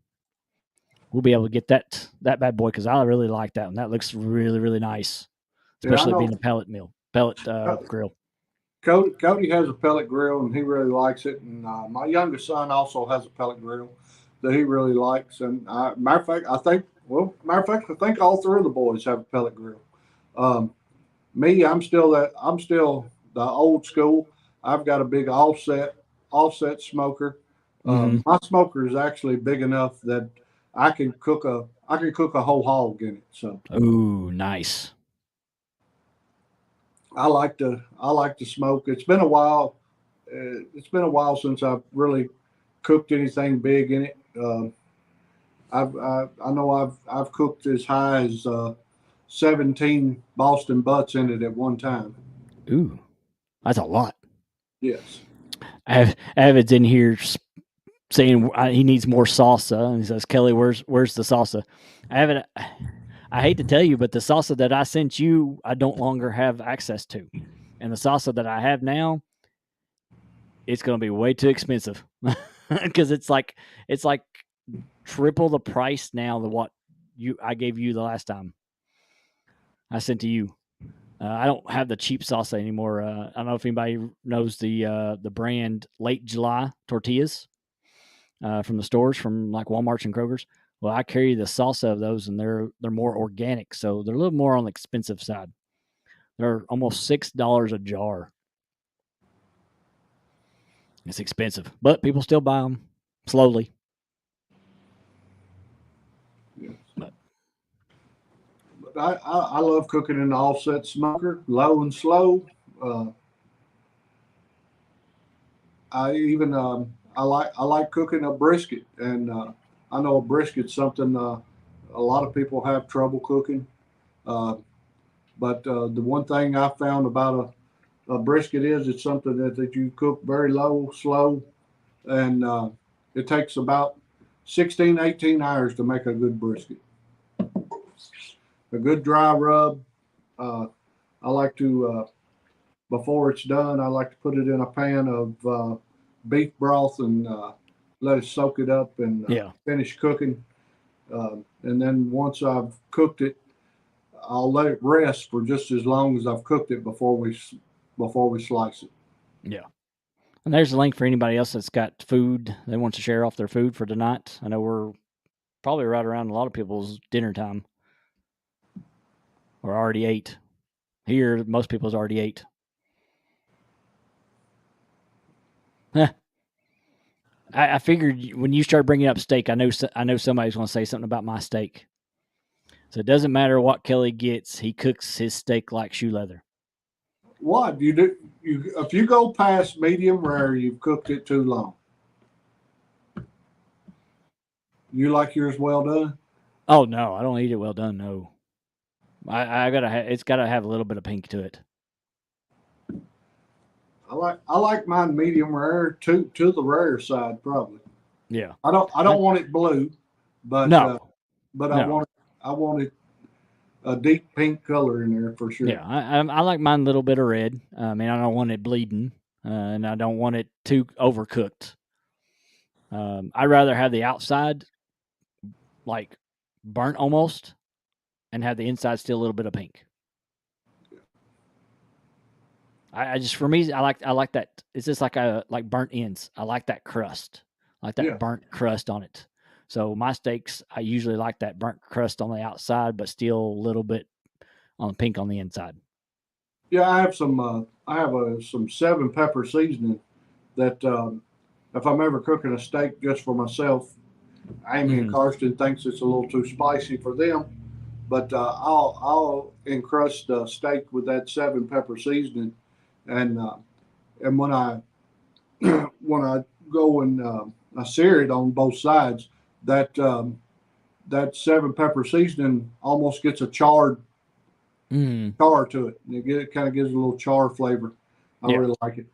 we'll be able to get that bad boy because I really like that one. That looks really, really nice, especially being a pellet grill. Cody has a pellet grill and he really likes it. And my youngest son also has a pellet grill that he really likes. And matter of fact, I think all three of the boys have a pellet grill. Me, I'm still the old school. I've got a big offset smoker. My smoker is actually big enough that I can cook a whole hog in it. So, ooh, nice. I like to smoke. It's been a while. It's been a while since I've really cooked anything big in it. I know I've cooked as high as 17 Boston butts in it at one time. Ooh, that's a lot. Yes. Avid's in here saying he needs more salsa, and he says, "Kelly, where's the salsa?" Avid, I hate to tell you, but the salsa that I sent you, I don't longer have access to, and the salsa that I have now, it's going to be way too expensive because it's like triple the price now than what I gave you the last time I sent to you. I don't have the cheap salsa anymore. I don't know if anybody knows the brand Late July tortillas from the stores, from like Walmart's and Kroger's. Well, I carry the salsa of those, and they're more organic, so they're a little more on the expensive side. They're almost $6 a jar. It's expensive, but people still buy them slowly. Yes. But I love cooking in the offset smoker, low and slow. I like cooking a brisket, and I know a brisket's something a lot of people have trouble cooking. But the one thing I found about a brisket is it's something that you cook very low, slow, and it takes about 16, 18 hours to make a good brisket. A good dry rub. I like to, before it's done, I like to put it in a pan of beef broth and let it soak it up and finish cooking. And then once I've cooked it, I'll let it rest for just as long as I've cooked it before we slice it. Yeah. And there's a link for anybody else that's got food they want to share off their food for tonight. I know we're probably right around a lot of people's dinner time. Or already ate. Here, most people's already ate. I figured when you started bringing up steak, I know somebody's going to say something about my steak. So it doesn't matter what Kelly gets; he cooks his steak like shoe leather. What you do? If you go past medium rare, you've cooked it too long. You like yours well done? Oh no, I don't eat it well done. No, I gotta. It's gotta have a little bit of pink to it. I like mine medium rare to the rare side probably. Yeah. I don't want it blue, but no. But no. I want it a deep pink color in there for sure. Yeah, I like mine a little bit of red. I mean, I don't want it bleeding, and I don't want it too overcooked. I'd rather have the outside like burnt almost, and have the inside still a little bit of pink. I just, for me, I like that. It's just like burnt ends. I like that crust, like that burnt crust on it. So my steaks, I usually like that burnt crust on the outside, but still a little bit on the pink on the inside. Yeah, I have some. I have some 7 pepper seasoning that if I'm ever cooking a steak just for myself, Amy and Karsten thinks it's a little too spicy for them, but I'll encrust the steak with that 7 pepper seasoning, and when I when I go and I sear it on both sides, that that 7 pepper seasoning almost gets a charred char to it. It kind of gives a little char flavor. I really like it.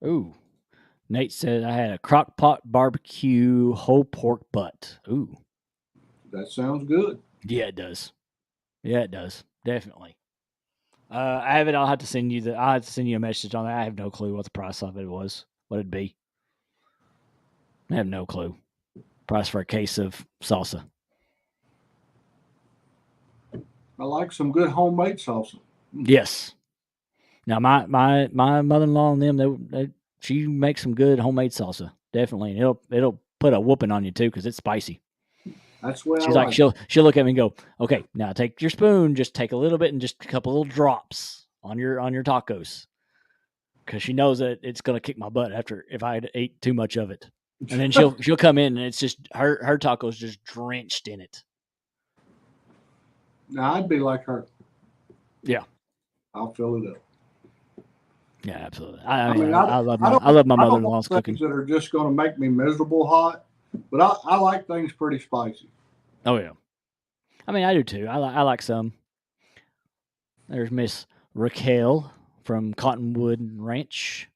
Ooh. Nate said I had a crock pot barbecue whole pork butt. Ooh. That sounds good. Yeah, it does. Yeah, it does. Definitely. I have it. I'll have to send you a message on that. I have no clue what the price of it was. What it'd be. I have no clue. Price for a case of salsa. I like some good homemade salsa. Yes. Now my mother-in-law and them, she makes some good homemade salsa. Definitely, and it'll put a whooping on you too because it's spicy. That's what she's like. She'll look at me and go, "Okay, now take your spoon, just take a little bit and just a couple little drops on your tacos," because she knows that it's gonna kick my butt if I ate too much of it. And then she'll come in and it's just her tacos just drenched in it. Now I'd be like her. Yeah, I'll fill it up. Yeah, absolutely. I love my mother-in-law's cooking. That are just going to make me miserable hot, but I like things pretty spicy. Oh yeah, I mean I do too. I like some. There's Miss Raquel from Cottonwood Ranch.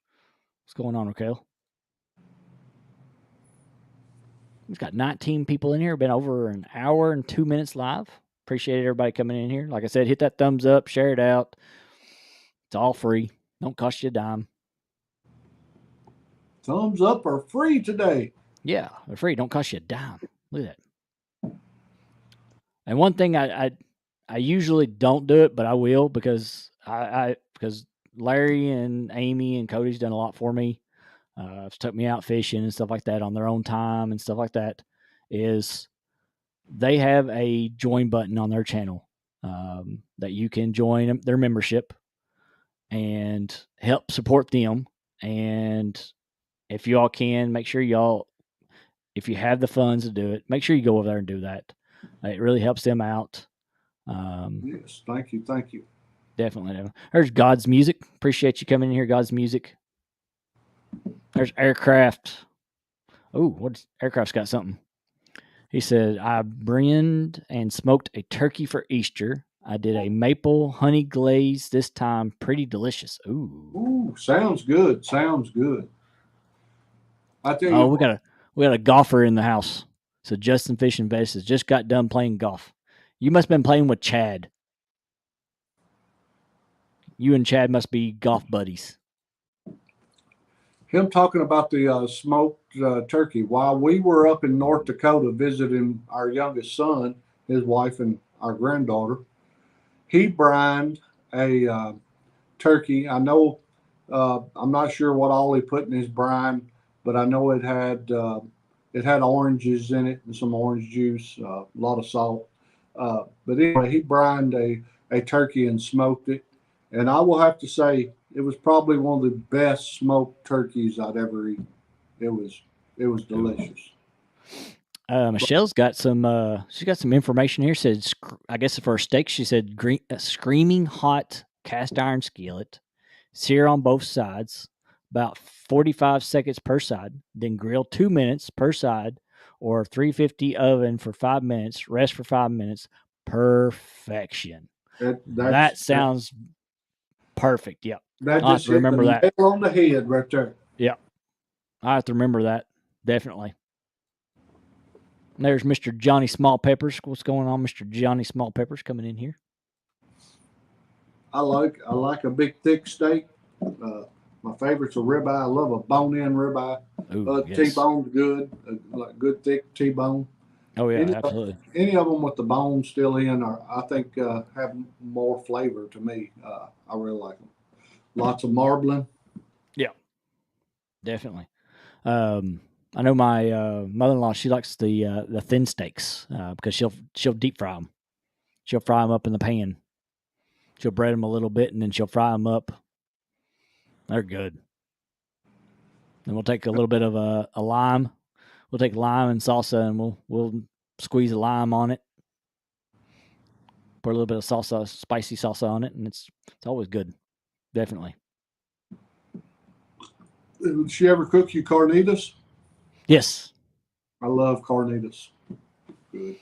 What's going on, Raquel? We've got 19 people in here. Been over an hour and 2 minutes live. Appreciate everybody coming in here. Like I said, hit that thumbs up, share it out. It's all free. Don't cost you a dime. Thumbs up are free today. Yeah, they're free. Don't cost you a dime. Look at that. And one thing I usually don't do it, but I will because because Larry and Amy and Cody's done a lot for me. Took me out fishing and stuff like that on their own time and stuff like that. Is they have a join button on their channel that you can join their membership and help support them. And if you all can, make sure if you have the funds to do it, make sure you go over there and do that. It really helps them out. Yes, thank you. Definitely. There's God's Music. Appreciate you coming in here, God's Music. There's Aircraft. Oh, Aircraft's got something. He said, I brinned and smoked a turkey for Easter. I did a maple honey glaze this time. Pretty delicious. Ooh, sounds good. I tell you, we got a golfer in the house. So Justin Fish and Vest has just got done playing golf. You must have been playing with Chad. You and Chad must be golf buddies. Him talking about the smoked turkey. While we were up in North Dakota visiting our youngest son, his wife, and our granddaughter, he brined a turkey. I know, I'm not sure what all he put in his brine, but I know it had oranges in it and some orange juice, a lot of salt. But anyway, he brined a turkey and smoked it. And I will have to say, it was probably one of the best smoked turkeys I'd ever eaten. It was delicious. Michelle's got some. She's got some information here. Said, I guess for a steak, she said screaming hot cast iron skillet, sear on both sides, about 45 seconds per side. Then grill 2 minutes per side, or 350 oven for 5 minutes. Rest for 5 minutes. Perfection. That sounds perfect. Yep. That just hit the nail on the head right there. Yep. I have to remember that. Definitely. There's Mr. Johnny Small Peppers. What's going on, Mr. Johnny Small Peppers coming in here? I like a big thick steak. My favorite's a ribeye. I love a bone-in ribeye. Ooh, yes. T-bone's good, like good thick T-bone. Oh yeah, absolutely. Any of them with the bone still in, I think have more flavor to me. I really like them. Lots of marbling. Yeah, definitely. I know my mother-in-law. She likes the thin steaks because she'll deep fry them. She'll fry them up in the pan. She'll bread them a little bit and then she'll fry them up. They're good. And we'll take a little bit of a lime. We'll take lime and salsa and we'll squeeze a lime on it. Put a little bit of salsa, spicy salsa on it, and it's always good. Definitely. Did she ever cook you carnitas? Yes. I love carnitas. Good.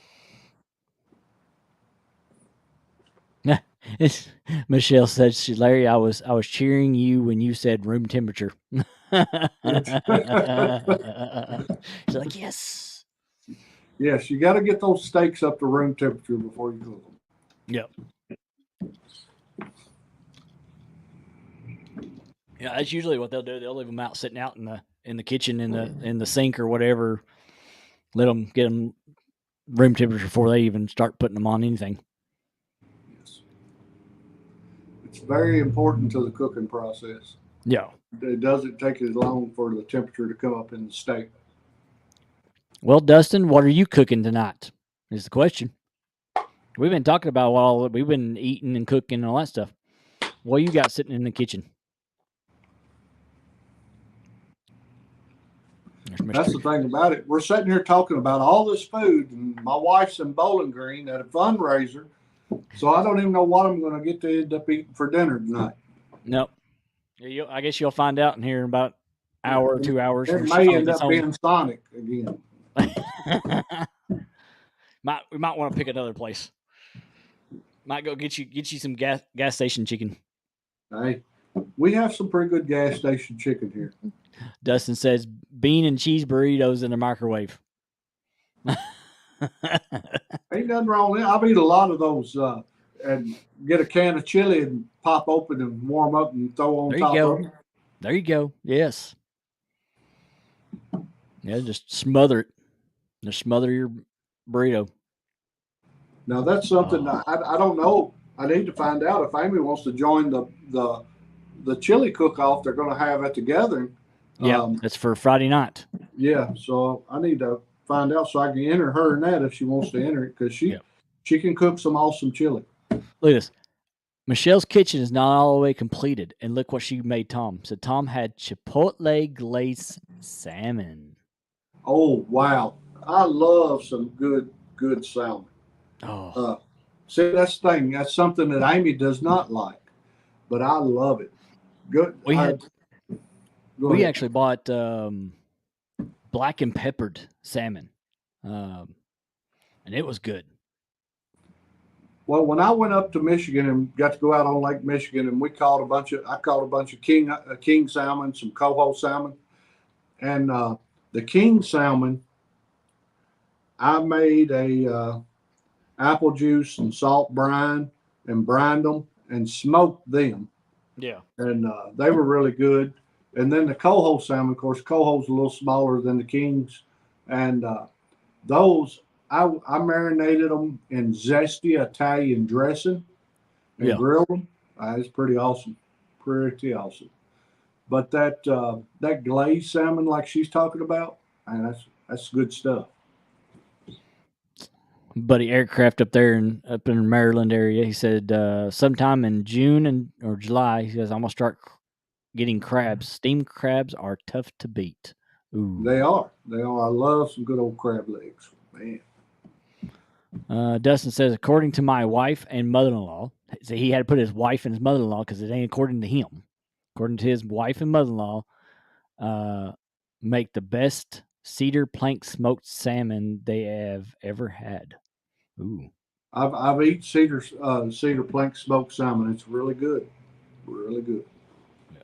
Michelle said, Larry, I was cheering you when you said room temperature. She's like, yes. Yes, you got to get those steaks up to room temperature before you cook them. Yep. Yeah, that's usually what they'll do. They'll leave them out sitting out in the kitchen in the sink or whatever. Let them get them room temperature before they even start putting them on anything. Yes. It's very important to the cooking process. Yeah. It doesn't take as long for the temperature to come up in the steak. Well, Dustin, what are you cooking tonight? Is the question. We've been talking about what we've been eating and cooking and all that stuff. What you got sitting in the kitchen? That's the thing about it. We're sitting here talking about all this food, and my wife's in Bowling Green at a fundraiser, so I don't even know what I'm going to get to end up eating for dinner tonight. Nope. I guess you'll find out in here in about an hour or 2 hours. It may end up being Sonic again. We might want to pick another place. Might go get you some gas station chicken. Hey, we have some pretty good gas station chicken here. Dustin says bean and cheese burritos in the microwave. Ain't nothing wrong with it. I've eaten a lot of those and get a can of chili and pop open and warm up and throw on top of them. There you go. Yes. Yeah, just smother it. Just smother your burrito. Now that's something I don't know. I need to find out if Amy wants to join the chili cook-off they're going to have at the gathering. Yeah, that's for Friday night. Yeah, so I need to find out so I can enter her in that if she wants to enter it because she can cook some awesome chili. Look at this. Michelle's kitchen is not all the way completed, and look what she made Tom. So Tom had chipotle glazed salmon. Oh, wow. I love some good salmon. Oh. See, that's the thing. That's something that Amy does not like, but I love it. Good. We actually bought black and peppered salmon, and it was good. Well, when I went up to Michigan and got to go out on Lake Michigan, and I caught a bunch of king salmon, some coho salmon, and the king salmon, I made a apple juice and salt brine and brined them and smoked them. Yeah, and they were really good. And then the coho salmon, of course, coho's a little smaller than the kings, and those. I marinated them in zesty Italian dressing and grilled them. It's pretty awesome. Pretty awesome. But that glazed salmon like she's talking about, man, that's good stuff. Buddy Aircraft up in Maryland area, he said sometime in June or July, he says, I'm going to start getting crabs. Steamed crabs are tough to beat. Ooh. They are. I love some good old crab legs, man. Dustin says, according to my wife and mother-in-law, so he had to put his wife and his mother-in-law because it ain't according to him. According to his wife and mother-in-law, make the best cedar plank smoked salmon they have ever had. Ooh, I've eaten cedar plank smoked salmon. It's really good, really good. Yeah.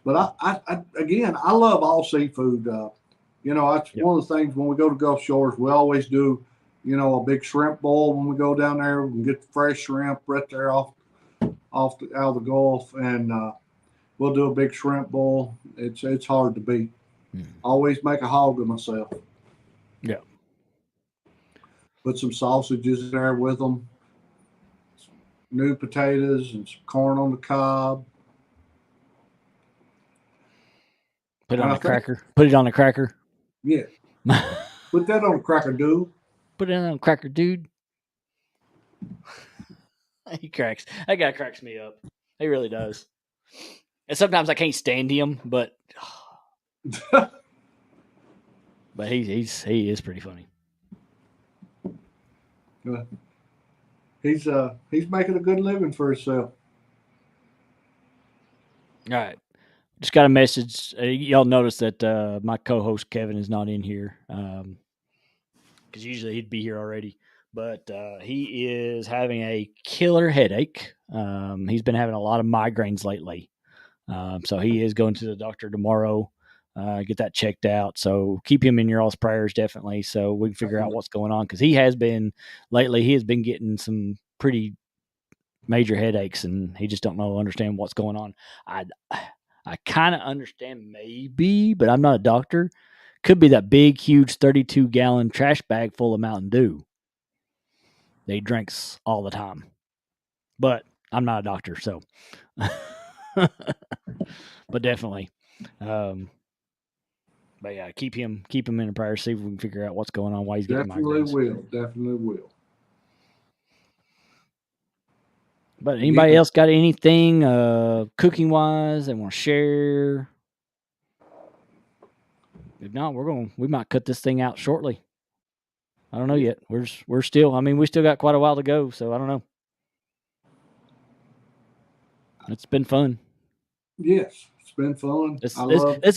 But I love all seafood. That's one of the things when we go to Gulf Shores, we always do, a big shrimp boil when we go down there. We can get the fresh shrimp right there out of the Gulf, and we'll do a big shrimp boil. It's hard to beat. Always make a hog of myself. Yeah. Put some sausages in there with them, new potatoes, and some corn on the cob. Put it on a cracker. Put it on a cracker. Yeah. Put that on a cracker, dude. Put it on a cracker, dude. He cracks. That guy cracks me up. He really does. And sometimes I can't stand him, but he is pretty funny. He's making a good living for himself. All right. Just got a message. Y'all notice that my co-host Kevin is not in here because usually he'd be here already. But he is having a killer headache. He's been having a lot of migraines lately. So he is going to the doctor tomorrow, get that checked out. So keep him in your all's prayers, definitely, so we can figure out what's going on. Because he has been getting some pretty major headaches, and he just don't understand what's going on. I kind of understand maybe, but I'm not a doctor. Could be that big, huge 32-gallon trash bag full of Mountain Dew that he drinks all the time. But I'm not a doctor, so. But definitely. But yeah, keep him in prayer. See if we can figure out what's going on, why he's getting migraines. Definitely will. But anybody else got anything cooking wise they want to share? If not, we might cut this thing out shortly. I don't know yet. We're still. I mean, we still got quite a while to go, so I don't know. It's been fun. Yes, it's been fun. This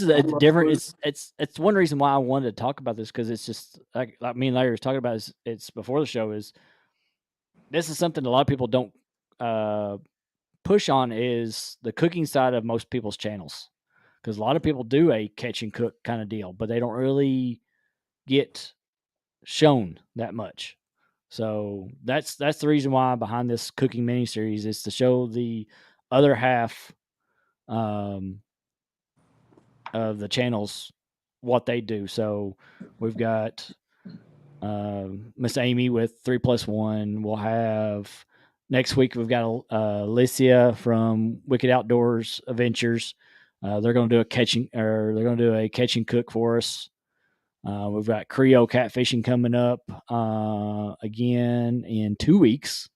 is a different. It's one reason why I wanted to talk about this, because it's just like me and Larry was talking about. It's before the show. This is something a lot of people don't push on, is the cooking side of most people's channels, because a lot of people do a catch and cook kind of deal, but they don't really get shown that much. So that's the reason why behind this cooking miniseries is to show the other half of the channels what they do. So we've got Miss Amy with 3+1. We'll have next week. We've got Alicia from Wicked Outdoors Adventures. They're going to do a catch and cook for us. We've got Creole catfishing coming up again in 2 weeks.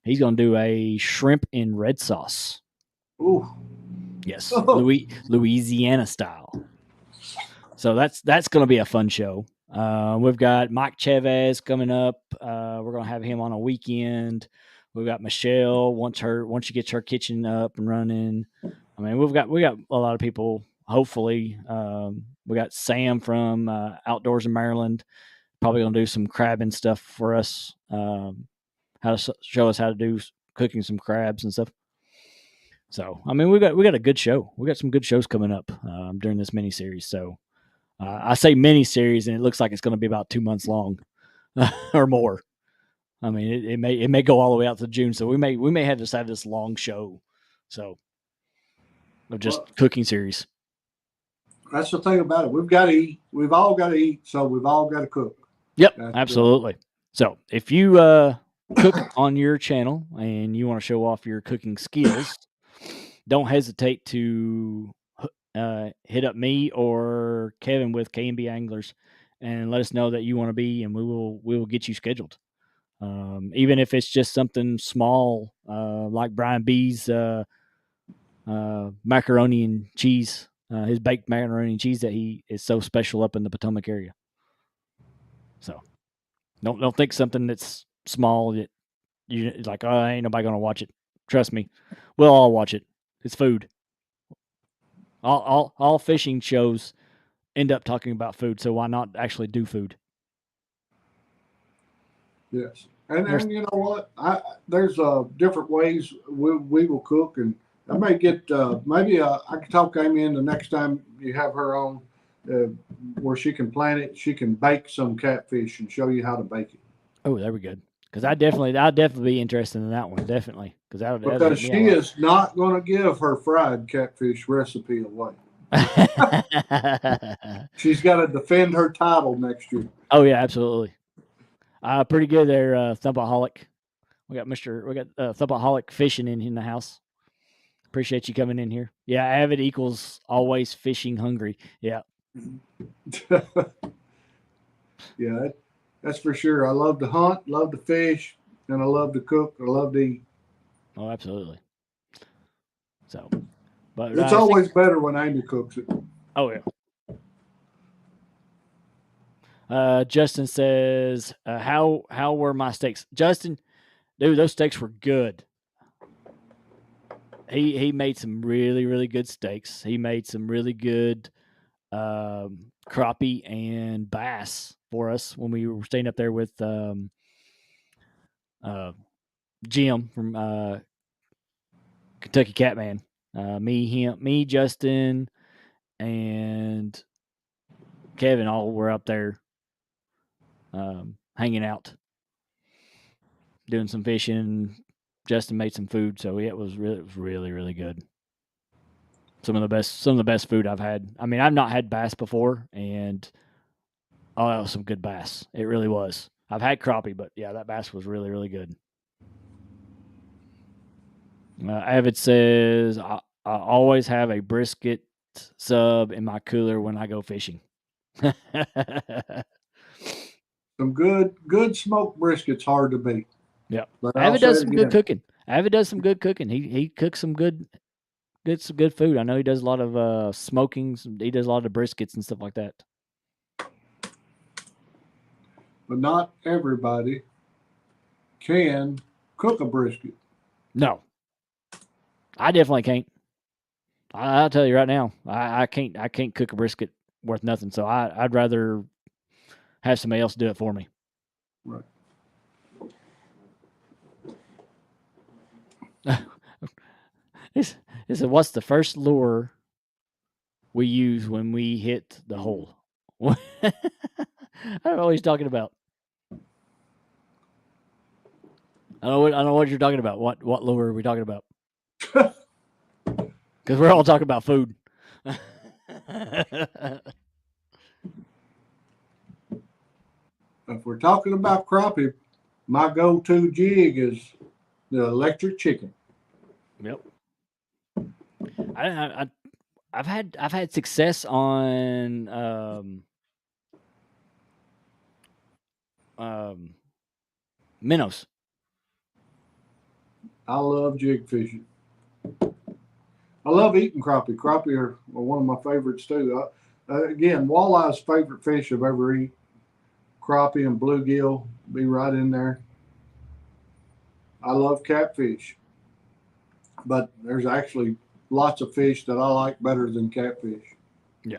He's going to do a shrimp in red sauce. Ooh. Yes, Louisiana style. So that's going to be a fun show. We've got Mike Chavez coming up. We're going to have him on a weekend. We've got Michelle once she gets her kitchen up and running. I mean, we got a lot of people. Hopefully, we got Sam from Outdoors in Maryland, probably going to do some crabbing stuff for us. How to show us how to do cooking some crabs and stuff. So, I mean, we got a good show. We got some good shows coming up during this mini series. So, I say mini series, and it looks like it's going to be about 2 months long or more. I mean, it may go all the way out to June. So we may have to have this long show. So, of just cooking series. That's the thing about it. We've got to eat. We've all got to eat, so we've all got to cook. Yep, absolutely. So if you cook on your channel and you want to show off your cooking skills, don't hesitate to hit up me or Kevin with K&B Anglers and let us know that you want to be, and we will get you scheduled. Even if it's just something small, like Brian B's macaroni and cheese. His baked macaroni and cheese that he is so special up in the Potomac area. So don't think something that's small that you like, oh, ain't nobody gonna watch it. Trust me, we'll all watch it. It's food. All fishing shows end up talking about food, so why not actually do food? Yes, and you know what? There's different ways we will cook, and I may get maybe I can talk Amy in the next time you have her on. where she can plant it. She can bake some catfish and show you how to bake it. Oh, there we go. Because I'd definitely be interested in that one, definitely. Because that'd Because hit me she a lot. is not going to give her fried catfish recipe away. She's got to defend her title next year. Oh yeah, absolutely. Pretty good there, Thumpaholic. We got Thumpaholic fishing in the house. Appreciate you coming in here. Yeah, avid equals always fishing hungry. Yeah. Yeah, that's for sure. I love to hunt, love to fish, and I love to cook. I love to eat. Oh, absolutely. So, but It's always better when Amy cooks it. Oh yeah. Justin says, "How were my steaks, Justin? Dude, those steaks were good. He made some really really good steaks. He made some really good crappie and bass for us when we were staying up there with Jim from Kentucky Catman. Me, Justin, and Kevin all were up there hanging out, doing some fishing. Justin made some food, so it was really really good. Some of the best food I've had. I mean, I've not had bass before, and that was some good bass. It really was. I've had crappie, but yeah, that bass was really really good. Avid says, I always have a brisket sub in my cooler when I go fishing. Some good smoked brisket's hard to beat. Yeah, But Avid does some good cooking. Avid does some good cooking. He cooks some good food. I know he does a lot of smoking. He does a lot of briskets and stuff like that. But not everybody can cook a brisket. No, I definitely can't. I'll tell you right now, I can't cook a brisket worth nothing. So I'd rather have somebody else do it for me. Right. This is what's the first lure we use when we hit the hole? I don't know what he's talking about. I don't know what you're talking about. What lure are we talking about? Because we're all talking about food. If we're talking about crappie, my go-to jig is the electric chicken. Yep. I've had success on minnows. I love jig fishing. I love eating crappie. Crappie are one of my favorites too. Again, walleye's favorite fish I've ever eaten. Crappie and bluegill be right in there. I love catfish, but there's actually lots of fish that I like better than catfish. Yeah.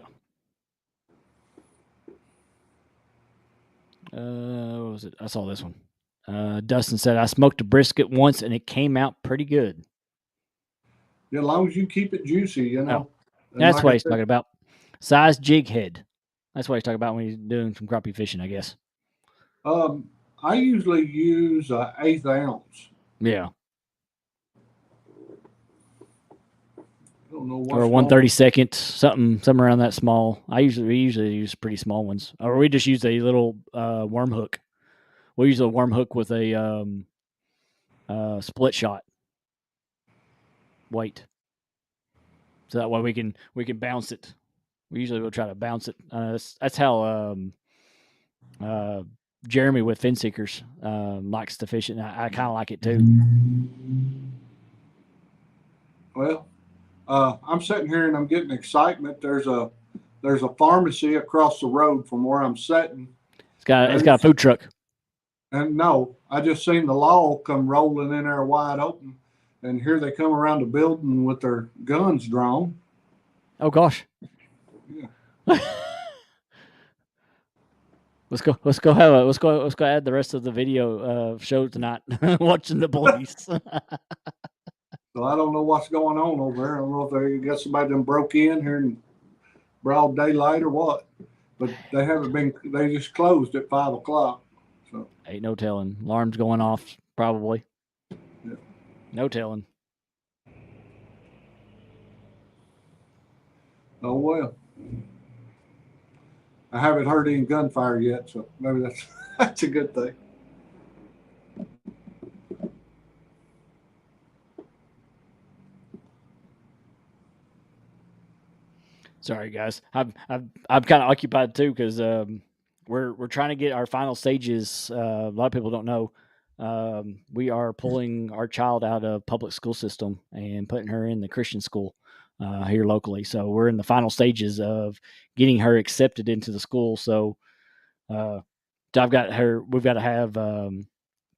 What was it? I saw this one. Dustin said, I smoked a brisket once and it came out pretty good. Yeah, as long as you keep it juicy, you know. Oh, that's what he's talking about. Size jig head. That's what he's talking about when he's doing some crappie fishing, I guess. I usually use an 1/8 ounce. Yeah. I don't know what. Or 1/32, something around that small. We usually use pretty small ones, or we just use a little worm hook. We use a worm hook with a split shot weight, so that way we can bounce it. We usually will try to bounce it. That's how Jeremy with Fin Seekers likes to fish it. And I kind of like it too. Well, I'm sitting here and I'm getting excitement. There's a pharmacy across the road from where I'm sitting. It's got a food truck. And no, I just seen the law come rolling in there wide open, and here they come around the building with their guns drawn. Oh gosh. Yeah. Let's go add the rest of the video show tonight. Watching the police. So I don't know what's going on over there. I don't know if they got somebody that broke in here and broad daylight or what. But they haven't been. They just closed at 5 o'clock. So Ain't no telling. Alarm's going off probably. Yeah. No telling. oh well. I haven't heard any gunfire yet, so maybe that's that's a good thing. Sorry, guys. I'm kind of occupied too because we're trying to get our final stages. A lot of people don't know. We are pulling our child out of public school system and putting her in the Christian school here locally. So we're in the final stages of getting her accepted into the school. So I've got her. We've got to have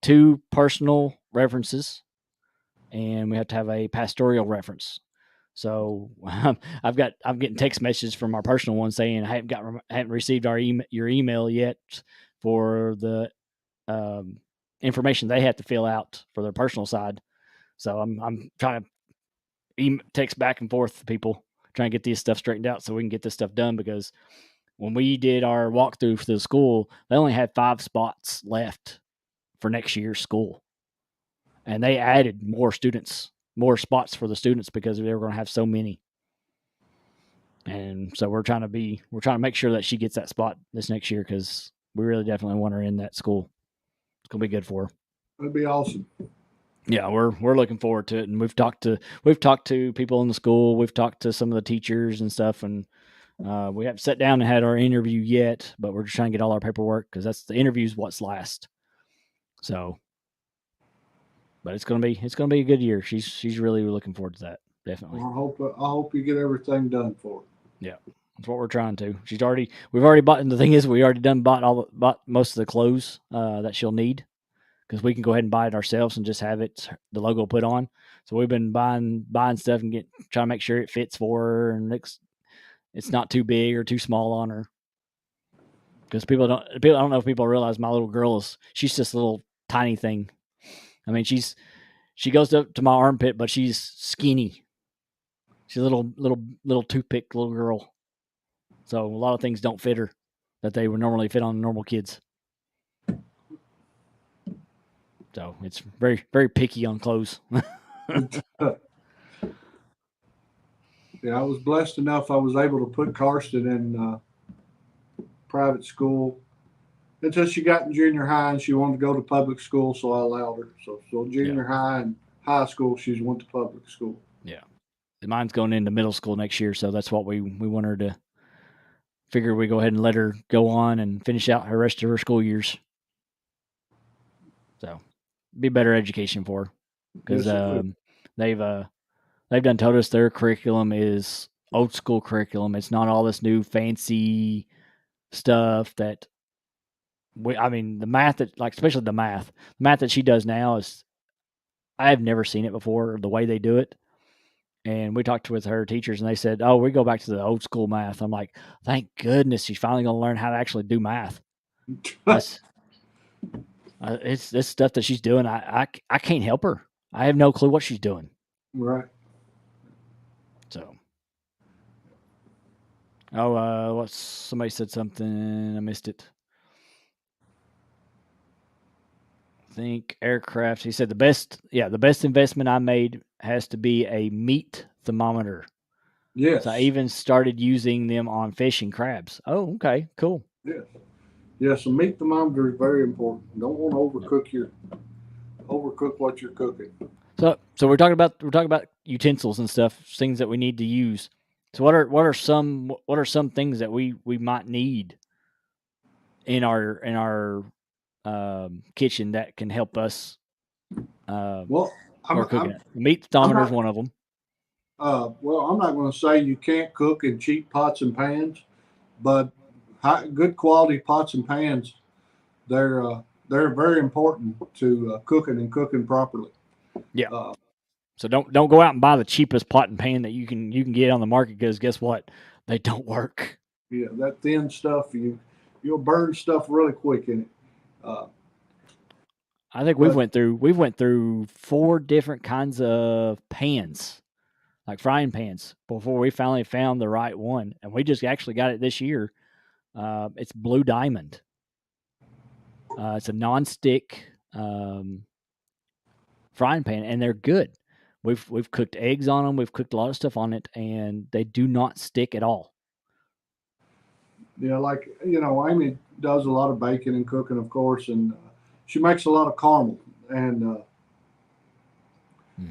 2 personal references, and we have to have a pastoral reference. So I'm getting text messages from our personal one saying I haven't received your email yet for the information they have to fill out for their personal side. So I'm trying to text back and forth to people trying to get this stuff straightened out so we can get this stuff done, because when we did our walkthrough for the school, they only had 5 spots left for next year's school, and they added more spots for the students because they were going to have so many. And so we're trying to make sure that she gets that spot this next year, because we really definitely want her in that school. It's gonna be good for her. That'd be awesome. Yeah, we're looking forward to it, and we've talked to people in the school. We've talked to some of the teachers and stuff, and we haven't sat down and had our interview yet, but we're just trying to get all our paperwork, because that's the interview's what's last. So, but it's gonna be a good year. She's really looking forward to that. Definitely. Well, I hope you get everything done for her. Yeah, that's what we're trying to. We've already bought, and the thing is, we already bought most of the clothes that she'll need, because we can go ahead and buy it ourselves and just have the logo put on. So we've been buying stuff and trying to make sure it fits for her and it's not too big or too small on her. Because I don't know if people realize my little girl she's just a little tiny thing. I mean, she goes up to my armpit, but she's skinny. She's a little toothpick little girl. So a lot of things don't fit her that they would normally fit on normal kids. So it's very, very picky on clothes. Yeah, I was blessed enough. I was able to put Karsten in private school until she got in junior high, and she wanted to go to public school, so I allowed her. So junior high and high school, she's went to public school. Yeah. Mine's going into middle school next year, so that's what we want her to figure. We go ahead and let her go on and finish out her rest of her school years. So be better education for her, because they've done told us their curriculum is old school curriculum. It's not all this new fancy stuff that the math especially the math that she does now is, I have never seen it before, the way they do it. And we talked with her teachers, and they said, "Oh, we go back to the old school math." I'm like, "Thank goodness she's finally going to learn how to actually do math." It's this stuff that she's doing. I can't help her. I have no clue what she's doing. Right. So, somebody said something. I missed it. I think aircraft. He said the best investment I made has to be a meat thermometer. Yes. So I even started using them on fish and crabs. Oh, okay, cool. Yes. Yes, a meat thermometer is very important. Don't want to overcook what you're cooking. So we're talking about utensils and stuff, things that we need to use. So what are some things that we might need in our kitchen that can help us? Well, cooking it. Meat thermometer is one of them. Well, I'm not going to say you can't cook in cheap pots and pans, but good quality pots and pans, they're very important to cooking properly. Yeah. So don't go out and buy the cheapest pot and pan that you can get on the market, because guess what? They don't work. Yeah, that thin stuff, you'll burn stuff really quick in it. I think we've went through 4 different kinds of pans like frying pans before we finally found the right one, and we just actually got it this year. It's Blue Diamond. It's a non-stick frying pan, and they're good. We've cooked eggs on them. We've cooked a lot of stuff on it, and they do not stick at all. Yeah, like Amy does a lot of baking and cooking, of course, and she makes a lot of caramel. And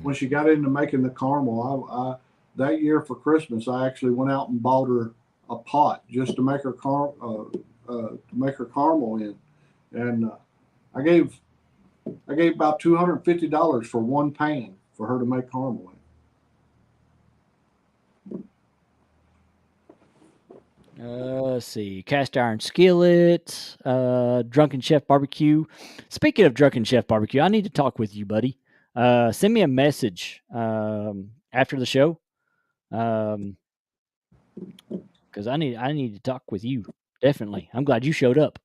when she got into making the caramel, I that year for Christmas, I actually went out and bought her a pot just to make her caramel in, and I gave about $250 for one pan for her to make caramel in. Let's see. Cast iron skillet, Drunken Chef barbecue. Speaking of Drunken Chef barbecue, I need to talk with you, buddy. Send me a message after the show, because I need to talk with you. Definitely. I'm glad you showed up.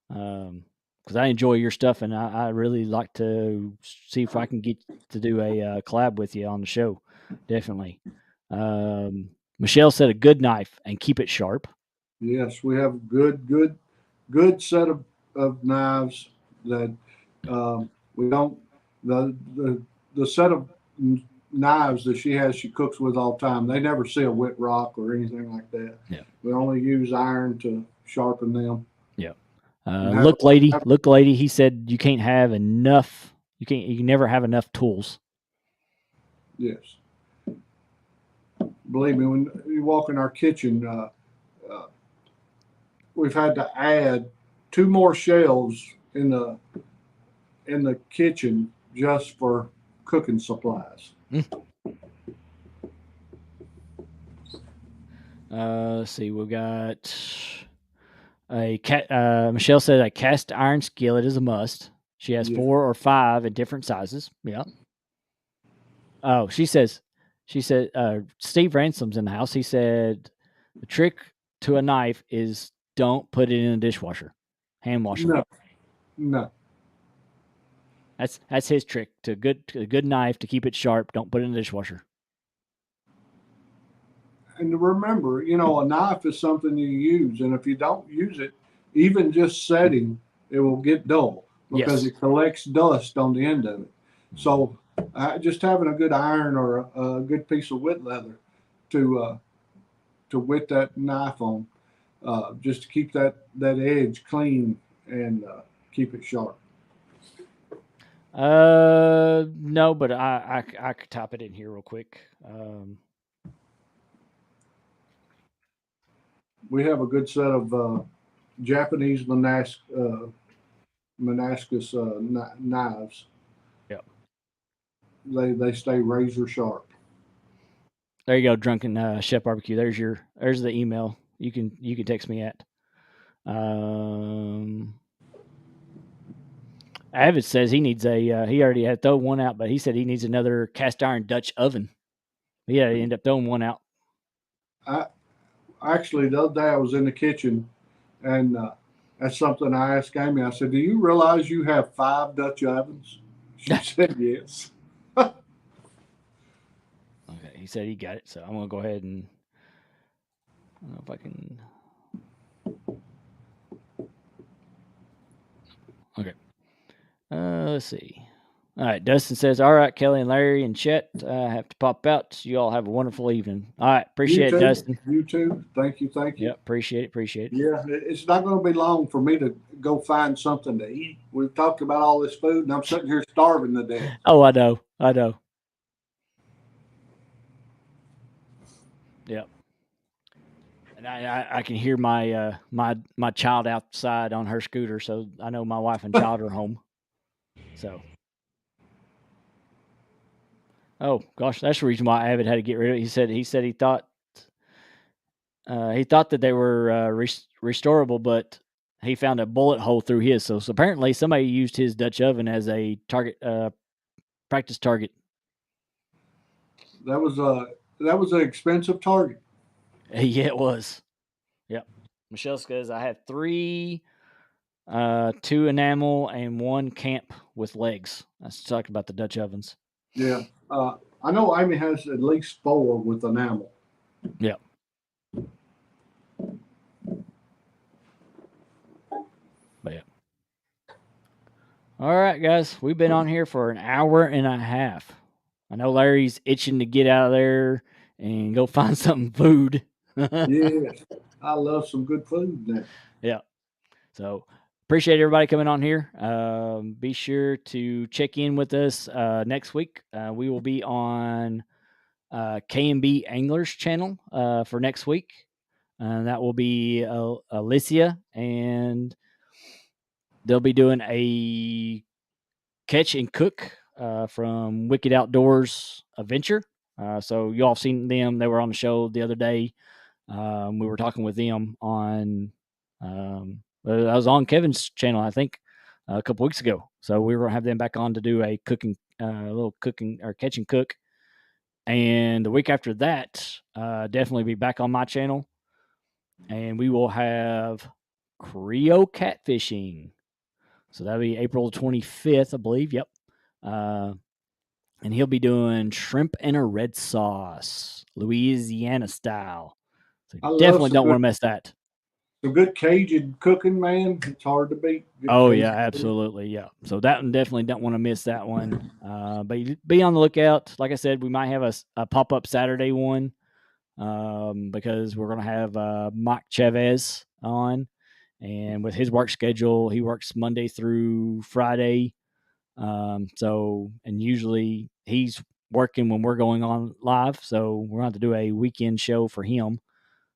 Because I enjoy your stuff, and I really like to see if I can get to do a collab with you on the show. Definitely. Michelle said a good knife and keep it sharp. Yes, we have a good set of knives that we don't the set of knives that she has she cooks with all the time. They never see a wet rock or anything like that. Yeah. We only use iron to sharpen them. Yeah. Look, lady. He said you can't have enough. You can never have enough tools. Yes. Believe me, when you walk in our kitchen, we've had to add 2 more shelves in the kitchen just for cooking supplies. Let's see. We've got Michelle said a cast iron skillet is a must. She has 4 or 5 in different sizes. Yeah. Oh, she said Steve Ransom's in the house. He said the trick to a knife is don't put it in a dishwasher, hand washer. No. That's his trick to a good knife to keep it sharp. Don't put it in the dishwasher. And to remember, a knife is something you use, and if you don't use it, even just setting, it will get dull because it collects dust on the end of it. So just having a good iron or a good piece of wet leather to wet that knife on, just to keep that edge clean and keep it sharp. No, but I could type it in here real quick. We have a good set of Japanese Monascus knives. Yep. They stay razor sharp. There you go, Drunken Chef Barbecue. There's the email. You can text me at. Avid says he needs he already had thrown one out, but he said he needs another cast iron Dutch oven. He had to end up throwing one out. Actually, the other day I was in the kitchen, and that's something I asked Amy. I said, "Do you realize you have 5 Dutch ovens?" She said, "Yes." Okay, he said he got it, so I'm gonna go ahead and I don't know if I can. Okay. Let's see. All right, Dustin says, all right, Kelly and Larry and Chet, I have to pop out. You all have a wonderful evening. All right, appreciate it, Dustin. You too. Thank you. Yeah, appreciate it. Yeah, it's not going to be long for me to go find something to eat. We've talked about all this food, and I'm sitting here starving to death. Oh, I know. Yep. And I can hear my my child outside on her scooter, so I know my wife and child are home. So. Oh gosh, that's the reason why Avid had to get rid of it. He said he thought that they were restorable, but he found a bullet hole through his. So apparently somebody used his Dutch oven as a target, practice target. That was an expensive target. Yeah, it was. Yep. Michelle says I have 3, 2 enamel and 1 camp with legs. Let's talk about the Dutch ovens. Yeah. I know Amy has at least 4 with enamel. Yeah. But yeah. All right, guys. We've been on here for an hour and a half. I know Larry's itching to get out of there and go find something food. Yes, I love some good food now. Yeah. So appreciate everybody coming on here. Be sure to check in with us next week. We will be on K&B Anglers channel for next week. That will be Alicia, and they'll be doing a catch and cook from Wicked Outdoors Adventure. So you all have seen them. They were on the show the other day. We were talking with them on. I was on Kevin's channel, I think, a couple weeks ago. So we were gonna have them back on to do a cooking, little cooking or catch and cook. And the week after that, definitely be back on my channel, and we will have Creo catfishing. So that'll be April 25th, I believe. Yep. And he'll be doing shrimp in a red sauce, Louisiana style. So I love definitely some don't good, want to miss that. some good Cajun cooking, man. It's hard to beat. Good Oh Cajun yeah, food. absolutely, yeah. So that one definitely don't want to miss that one. But be on the lookout. Like I said, we might have a pop up Saturday one because we're gonna have Mike Chavez on, and with his work schedule, he works Monday through Friday. So and usually he's working when we're going on live, so we're going to have to do a weekend show for him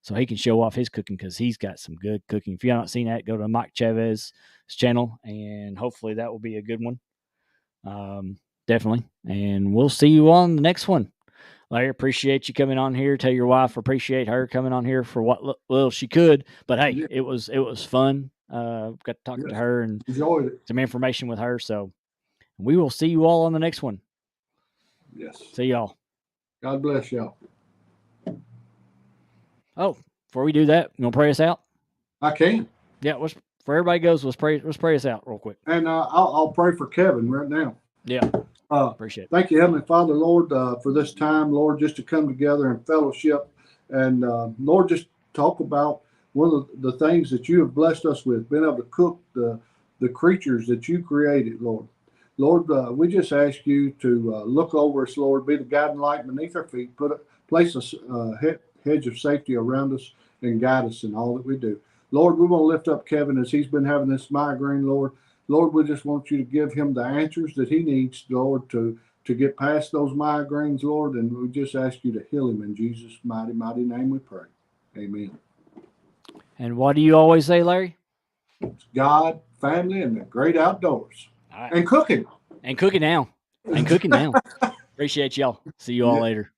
so he can show off his cooking because he's got some good cooking. If you haven't seen that, go to Mike Chavez's channel, and hopefully that will be a good one. Definitely. And we'll see you on the next one. Larry, appreciate you coming on here. Tell your wife appreciate her coming on here for what little she could. But hey, Yeah. it was fun. Got to talk to her and Enjoyed it. some information with her. So we will see you all on the next one. Yes. See y'all. God bless y'all. Oh, before we do that, you want to pray us out? I can. Yeah, before everybody goes, let's pray us out real quick. And I'll pray for Kevin right now. Yeah. Appreciate it. Thank you, Heavenly Father, Lord, for this time, Lord, just to come together and fellowship. And Lord, just talk about one of the things that you have blessed us with, being able to cook the creatures that you created, Lord. Lord, we just ask you to look over us, Lord, be the guiding light beneath our feet, place a hedge of safety around us and guide us in all that we do. Lord, we want to lift up Kevin as he's been having this migraine, Lord. Lord, we just want you to give him the answers that he needs, Lord, to get past those migraines, Lord. And we just ask you to heal him in Jesus' mighty, mighty name we pray. Amen. And what do you always say, Larry? It's God, family, and the great outdoors. All right. And cooking. And cooking now. Appreciate y'all. See you all later.